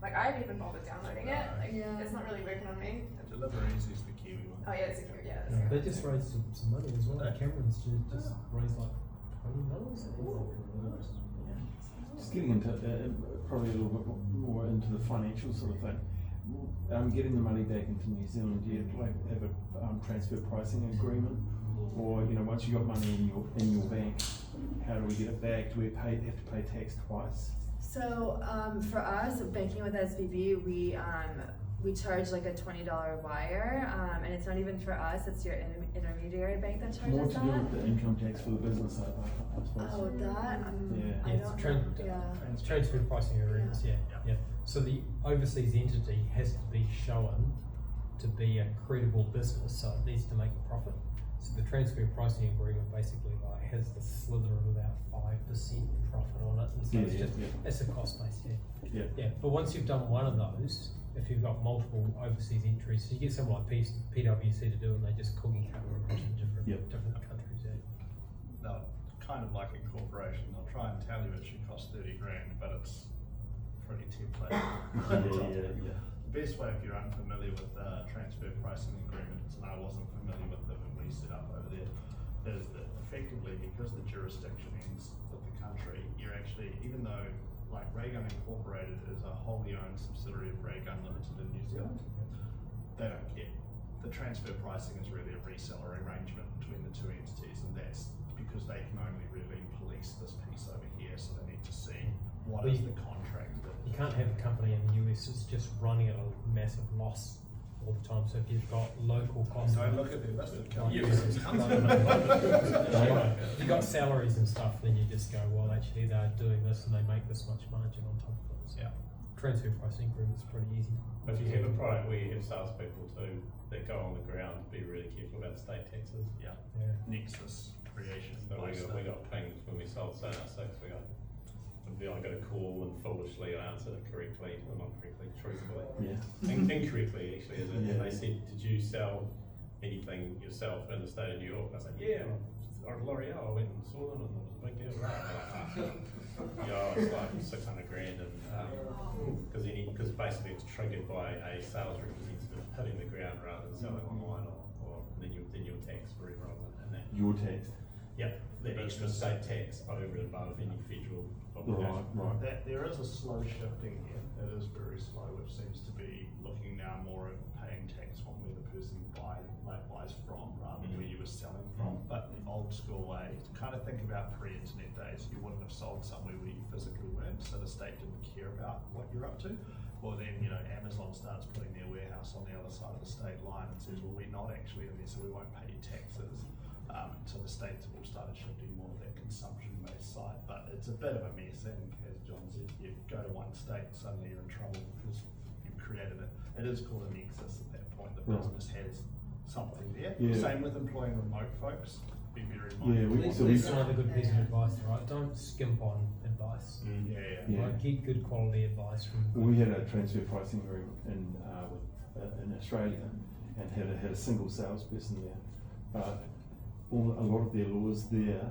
like I haven't even bothered downloading it, like it's not really working on me. Deliveries is the Kiwi one. Oh yeah, it's secure, yeah. They just raised some money as well. Cameron's just raised like $20 million. Just getting into probably a little bit more into the financial sort of thing. Getting the money back into New Zealand, do you have a transfer pricing agreement, or you know, once you got money in your bank, how do we get it back? Do we have to pay tax twice? So for us, banking with SVB, we charge like a $20 wire, and it's not even for us; it's your intermediary bank that charges More to that. do with the income tax for the business, I suppose. Oh, that Yeah, I don't know. It's transfer pricing agreements. Yeah. So the overseas entity has to be shown to be a credible business, so it needs to make a profit. So the transfer pricing agreement basically like has the slither of about 5% profit on it, and so it's just it's a cost base. Yeah. But once you've done one of those, if you've got multiple overseas entries, so you get someone like PwC to do it, and they just cookie cutter across the different countries. Yeah. No, kind of like incorporation. They'll try and tell you it should cost 30 grand, but it's pretty template. Yeah. The best way if you're unfamiliar with transfer pricing agreements, and I wasn't familiar with them when we set up over there, is that effectively because the jurisdiction ends with the country, you're actually, even though like Raygun Incorporated is a wholly owned subsidiary of Raygun Limited in New Zealand, they don't care. The transfer pricing is really a reseller arrangement between the two entities, and that's because they can only really police this piece over here, so they need to see what is the contract that you can't have a company in the US that's just running at a massive loss all the time. So if you've got local costs, don't look at the listed if you've got salaries and stuff, then you just go, well, actually they're doing this and they make this much margin on top of it. So transfer pricing agreement is pretty easy. But if you have a product where you have salespeople too that go on the ground, be really careful about state taxes. Nexus creation. So we got pinged when we sold Sonar 6. I got a call and foolishly I answered it correctly, well not correctly, truthfully. Incorrectly actually, is it? And they said, did you sell anything yourself in the state of New York? And I was like, yeah, I'm L'Oreal, I went and saw them and it was a big deal. It's like 600 grand, and because basically it's triggered by a sales representative hitting the ground rather than selling online, or then you're taxed forever on that. You're taxed. Yep, the extra state tax over and above any federal obligation. Right. There is a slow shifting here. It is very slow, which seems to be looking now more at paying tax on where the person buys from rather than where you were selling from. But the old school way, kind of think about pre-internet days, you wouldn't have sold somewhere where you physically weren't, so the state didn't care about what you're up to. Well then, Amazon starts putting their warehouse on the other side of the state line and says, well, we're not actually in there, so we won't pay you taxes. So the states have all started shifting more to that consumption-based side, but it's a bit of a mess. And as John said, you go to one state, suddenly you're in trouble because you've created it. It is called a nexus at that point. The business has something there. Same with employing remote folks. Be very mindful. That's another good piece of advice, right? Don't skimp on advice. Right? Get good quality advice from. We had a transfer pricing agreement in Australia, and had a single salesperson there, but a lot of their laws there,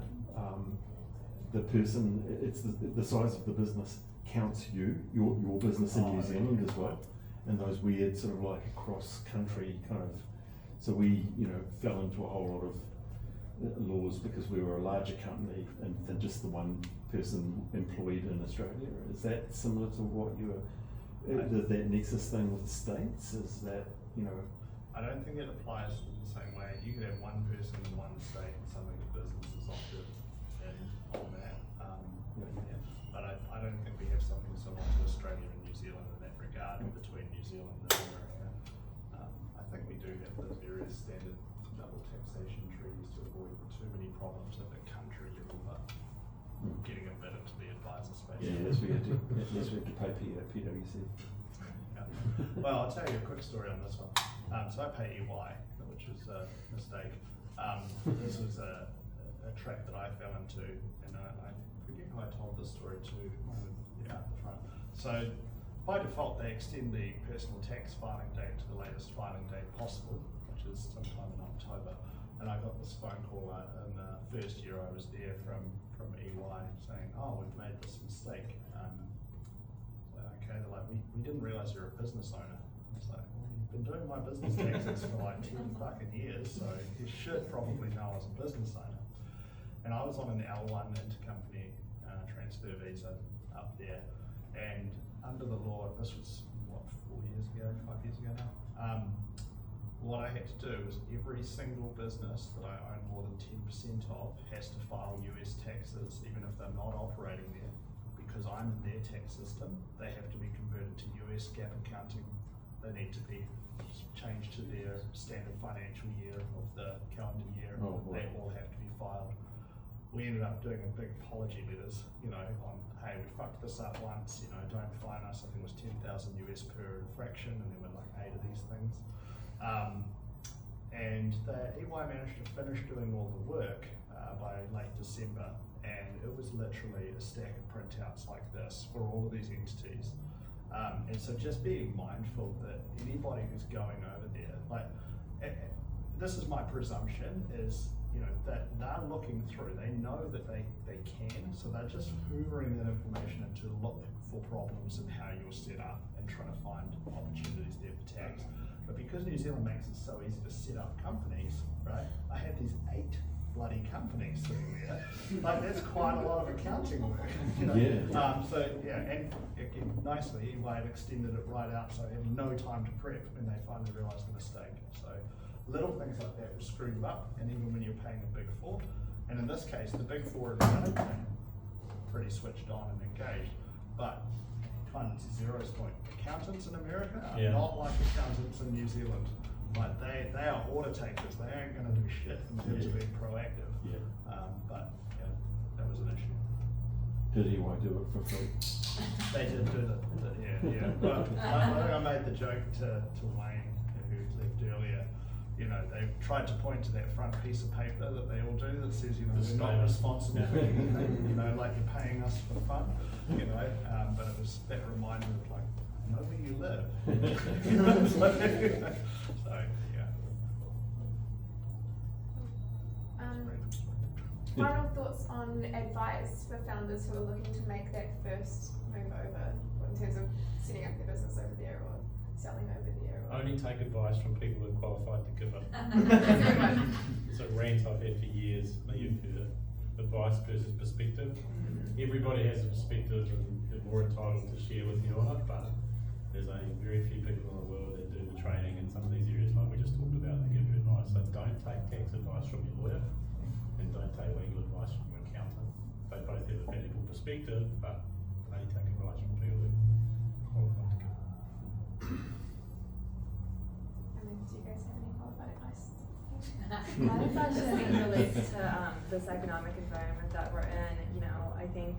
the person, it's the size of the business counts your business in New Zealand as well, and those weird sort of like cross country kind of, so we fell into a whole lot of laws because we were a larger company than just the one person employed in Australia. Is that similar to what you were, that nexus thing with the states? Is that, I don't think it applies in the same way. You could have one person in one state and suddenly the business is opted in on that. But I don't think we have something similar to Australia and New Zealand in that regard between New Zealand and America. I think we do have those various standard double taxation treaties to avoid too many problems at the country level, but getting a bit into the advisor space. Yes, we had to pay PwC. Well, I'll tell you a quick story on this one. So I pay EY, which was a mistake. This was a trap that I fell into, and I forget how I told this story to out the front. So by default, they extend the personal tax filing date to the latest filing date possible, which is sometime in October. And I got this phone call in the first year I was there from EY saying, oh, we've made this mistake. Okay, they're like, we didn't realize you're a business owner. It's like, well, you've been doing my business taxes for like 10 fucking years, so you should probably know as a business owner. And I was on an L1 intercompany transfer visa up there, and under the law, this was what, 5 years ago now, what I had to do was every single business that I own more than 10% of has to file US taxes, even if they're not operating there. Because I'm in their tax system, they have to be converted to US GAAP accounting. They need to be changed to their standard financial year of the calendar year. They all have to be filed. We ended up doing a big apology letters, on, hey, we fucked this up once, don't fine us. I think it was 10,000 US per infraction, and there were like 8 of these things. And EY managed to finish doing all the work by late December, and it was literally a stack of printouts like this for all of these entities. And so just being mindful that anybody who's going over there, like, this is my presumption, is, you know, that they're looking through, they know that they can, so they're just hoovering that information in to look for problems in how you're set up and trying to find opportunities there for tax. But because New Zealand makes it so easy to set up companies, right, I had these 8 bloody companies sitting there. Like, that's quite a lot of accounting work, you know? Yeah. So yeah, and again, nicely, EY had extended it right out, so I had no time to prep when they finally realised the mistake. So little things like that will screw you up, and even when you're paying a Big Four. And in this case, the Big Four in Wellington, pretty switched on and engaged, but kind of to Zero's point, accountants in America are not like accountants in New Zealand. Like, they are order takers, they ain't gonna do shit in terms of being proactive. Yeah. But yeah, that was an issue. Did EY do it for free? They did do yeah. But I think I made the joke to Wayne, who left earlier. You know, they tried to point to that front piece of paper that they all do that says, you know, we're not responsible for anything, you know, like you're paying us for fun, you know, but it was that reminder of like, know where you live. You know, so yeah. Final thoughts on advice for founders who are looking to make that first move over, in terms of setting up their business over there or selling over there? Or... Only take advice from people who are qualified to give it. It's a rant I've had for years. You've heard it. Advice versus perspective. Everybody has a perspective and they're more entitled to share with you on it, but there's a very few people in the world that do the training in some of these areas like we just talked about that give you advice. So don't take tax advice from your lawyer and don't take legal advice from your accountant. They both have a valuable perspective, but they take advice from people who are qualified to give it. Do you guys have any qualified advice? My advice I think relates to this economic environment that we're in. You know, I think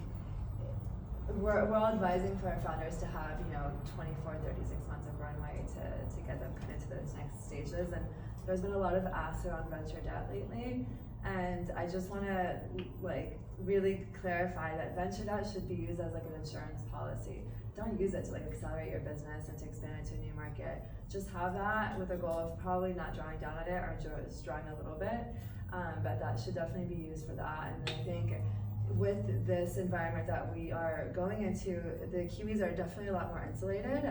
we're all advising for our founders to have, you know, 24, 36 months of runway to get them kind of to those next stages. And there's been a lot of ask around venture debt lately. And I just want to like really clarify that venture debt should be used as like an insurance policy. Don't use it to like accelerate your business and to expand into a new market. Just have that with a goal of probably not drawing down on it or just drawing a little bit. But that should definitely be used for that. And I think with this environment that we are going into, the Kiwis are definitely a lot more insulated.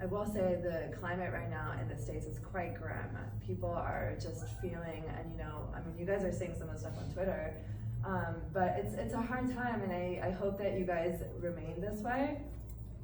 I will say the climate right now in the States is quite grim. People are just feeling, and you know, I mean, you guys are seeing some of the stuff on Twitter, but it's a hard time, and I hope that you guys remain this way.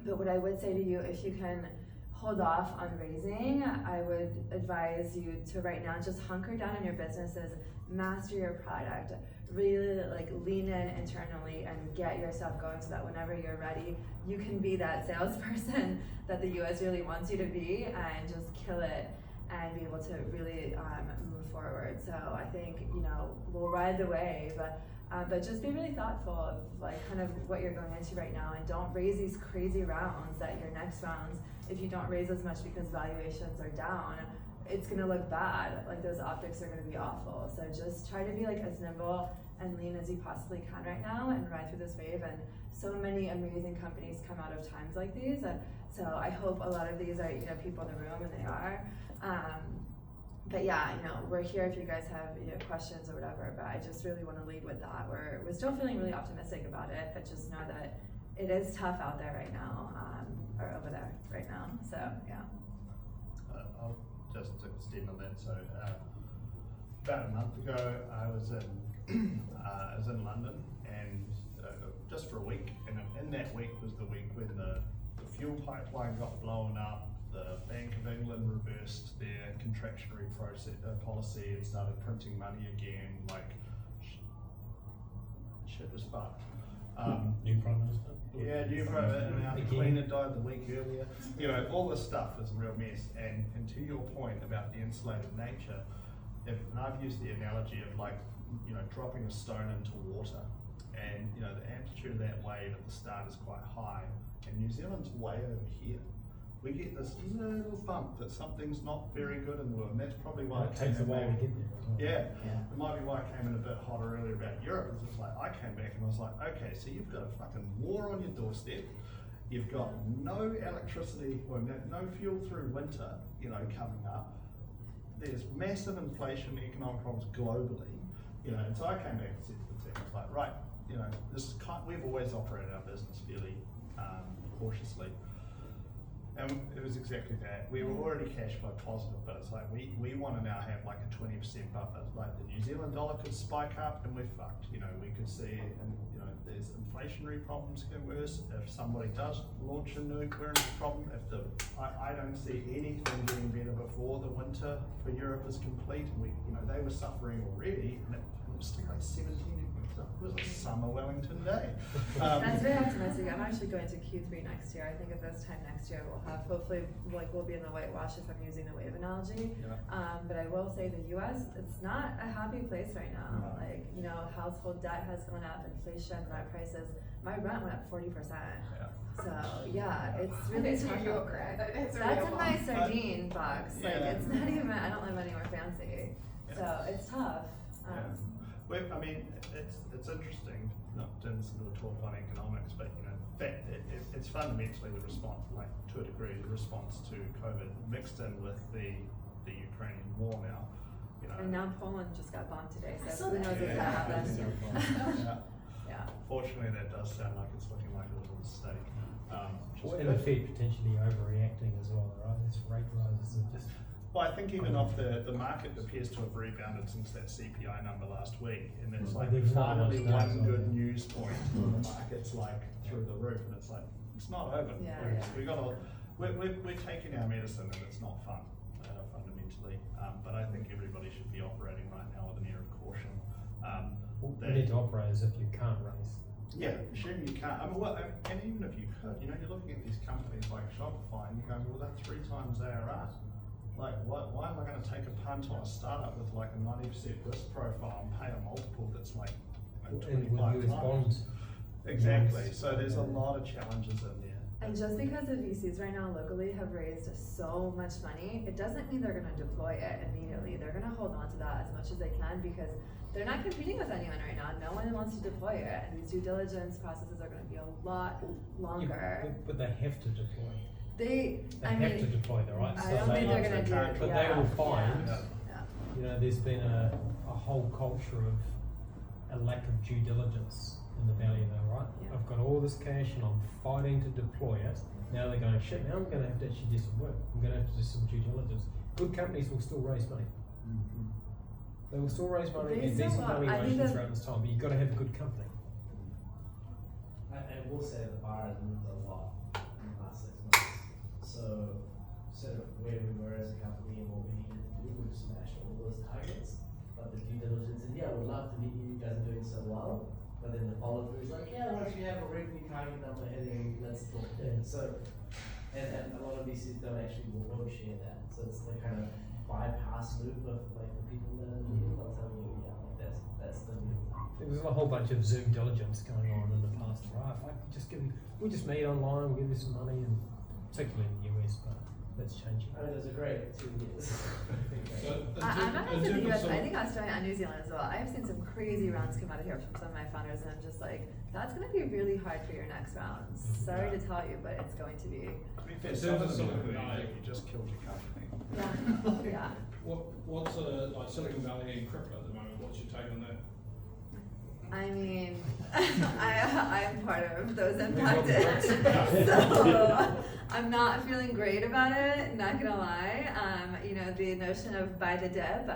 But what I would say to you, if you can hold off on raising, I would advise you to right now just hunker down on your businesses, master your product, really like lean in internally and get yourself going so that whenever you're ready, you can be that salesperson that the US really wants you to be and just kill it and be able to really move forward. So I think, you know, we'll ride the wave, but just be really thoughtful of like kind of what you're going into right now, and don't raise these crazy rounds that your next rounds, if you don't raise as much because valuations are down, it's gonna look bad. Like those optics are gonna be awful. So just try to be like as nimble and lean as you possibly can right now and ride through this wave. And so many amazing companies come out of times like these. So I hope a lot of these are, you know, people in the room, and they are. But yeah, you know, we're here if you guys have, you know, questions or whatever, but I just really want to lead with that. We're still feeling really optimistic about it, but just know that it is tough out there right now, or over there right now, so yeah. I'll just extend on that. So about a month ago, I was in London, and just for a week, and in that week was the week when the fuel pipeline got blown up. The Bank of England reversed their contractionary policy and started printing money again. Like shit was fucked. New Prime Minister? Yeah, new Prime Minister. And our Queen had died the week earlier. You know, all this stuff is a real mess. And to your point about the insulated nature, and I've used the analogy of like, you know, dropping a stone into water. And you know, the amplitude of that wave at the start is quite high, and New Zealand's way over here. we get this little bump that something's not very good in the world, and that's probably why It takes a while to get there. Yeah, it might be why I came in a bit hotter earlier about Europe. It's just like, I came back and I was like, okay, so you've got a fucking war on your doorstep, you've got no electricity, or no fuel through winter, you know, coming up. There's massive inflation, economic problems globally, you know, and so I came back and said to the team, I was like, right, you know, this is we've always operated our business fairly cautiously. And it was exactly that. We were already cash flow positive, but it's like we want to now have like a 20% buffer. Like the New Zealand dollar could spike up and we're fucked. You know, we could see, and you know, there's inflationary problems get worse. If somebody does launch a nuke, we're in a problem. If I don't see anything getting better before the winter for Europe is complete. And we, you know, they were suffering already, and it was still like 17 degrees. It was a summer Wellington day. That's very optimistic. I'm actually going to Q3 next year. I think at this time next year we'll have, hopefully, like we'll be in the whitewash if I'm using the wave analogy. Yeah. But I will say the US, it's not a happy place right now. No. Like, you know, household debt has gone up, inflation, rent prices. My rent went up 40%. Yeah. So yeah, it's really That's tough New York, out there. right? That's a That's real in my one. sardine box. Like Yeah. it's not even, I don't live anywhere fancy. Yeah. So it's tough. Well, I mean, it's interesting, not doing this little talk on economics, but you know, it's fundamentally the response, like to a degree, the response to COVID mixed in with the Ukrainian war now. You know. And now Poland just got bombed today, I so saw who that. knows what's gonna happen. Yeah. Yeah. Fortunately, that does sound like it's looking like a little mistake. Well, and the Fed potentially overreacting as well, right? This rate rises are just. Well, I think even off the market appears to have rebounded since that CPI number last week, and it's like There's not finally much one noise on good it. news point, and the market's like through the roof, and it's like it's not over. Yeah, We're taking our medicine, and it's not fun fundamentally. But I think everybody should be operating right now with an air of caution. We need to operate as if you can't raise. Yeah, assume you can't. I mean, and even if you could, you know, you're looking at these companies like Shopify, and you're going, well, that's 3 times ARR. Like, why am I going to take a punt on a startup with like a 90% risk profile and pay a multiple that's like, you know, And 25 with US times? bonds. Exactly. So there's a lot of challenges in there. And just because the VCs right now locally have raised so much money, it doesn't mean they're gonna deploy it immediately. They're gonna hold on to that as much as they can because they're not competing with anyone right now. No one wants to deploy it, and these due diligence processes are gonna be a lot longer. Yeah, but they have to deploy. They Have to deploy the right I stuff. don't think they're gonna do it. But Yeah, they will find, yeah. you know, there's been a whole culture of a lack of due diligence in the valley though, right? Yeah. I've got all this cash and I'm fighting to deploy it. Now they're going, shit, now I'm gonna have to actually do some work. I'm gonna have to do some due diligence. Good companies will still raise money. They will still raise money They in still decent will. I think valuations that- throughout this time, but you've got to have a good company. I will say the bar has moved a lot in the last 6 months. So, sort of where we were as a company and what we needed to do, we've smashed all those targets. But the due diligence, and yeah, we'd love to meet you, you guys are doing so well. But then the follow through is like, yeah, once you have a revenue target number hitting, let's talk then. So, and a lot of VCs don't actually won't share that. So it's the kind of bypass loop of like the people that are meeting, they'll tell you, yeah, like that's the real. There was a whole bunch of Zoom diligence going on in the past, right? If I could just we'll just meet online, we'll give you some money, and particularly in the US, but that's changing. I mean, there's a great 2 years. I'm not gonna say the US, I think Australia and New Zealand as well. I've seen some crazy rounds come out of here from some of my founders, and I'm just like, that's gonna be really hard for your next rounds. Sorry to tell you, but it's going to be. To be fair, In some of terms them of are good Silicon Valley, if you just killed your company. Yeah, yeah. What's like Silicon Valley and crypto at the moment? What's your take on that? I mean, I'm part of those impacted, Maybe so I'm not feeling great about it, not gonna lie. You know, the notion of buy the dip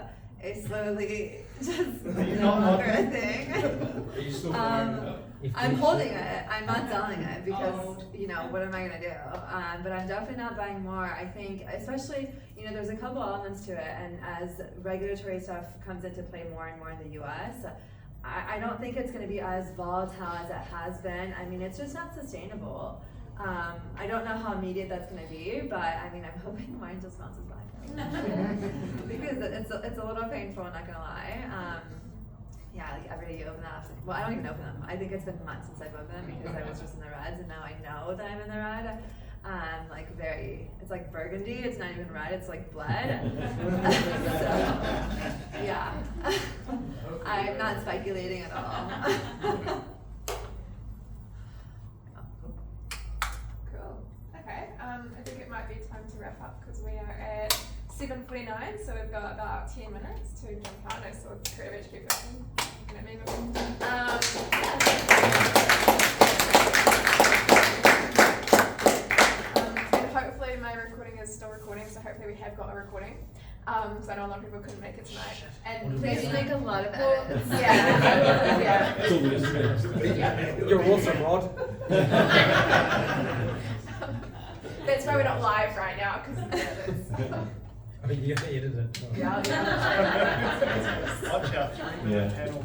is slowly just no longer a thing. Are you still following it up? I'm holding it, I'm not selling it because, you know, what am I gonna do? But I'm definitely not buying more. I think, especially, you know, there's a couple elements to it, and as regulatory stuff comes into play more and more in the US, I don't think it's going to be as volatile as it has been. I mean, it's just not sustainable. I don't know how immediate that's going to be, but I mean, I'm hoping mine just bounces back. Because it's a little painful, I'm not going to lie. Yeah, like every day you open that, well, I don't even open them. I think it's been months since I've opened them because I was just in the reds, and now I know that I'm in the red. like it's like burgundy, it's not even red, it's like blood. So, yeah. I'm not speculating at all. Cool. Okay. I think it might be time to wrap up because we are at 7:49, so we've got about 10 minutes to jump out. I saw Creative HQ person looking at me. And hopefully my recording is still recording, so hopefully we have got a recording. Because I know a lot of people couldn't make it tonight. And Please make a lot of well, edits. yeah. You're awesome, Rod. That's why we're not live right now, because I mean, you have to edit it. yeah. Watch out, 3-minute panel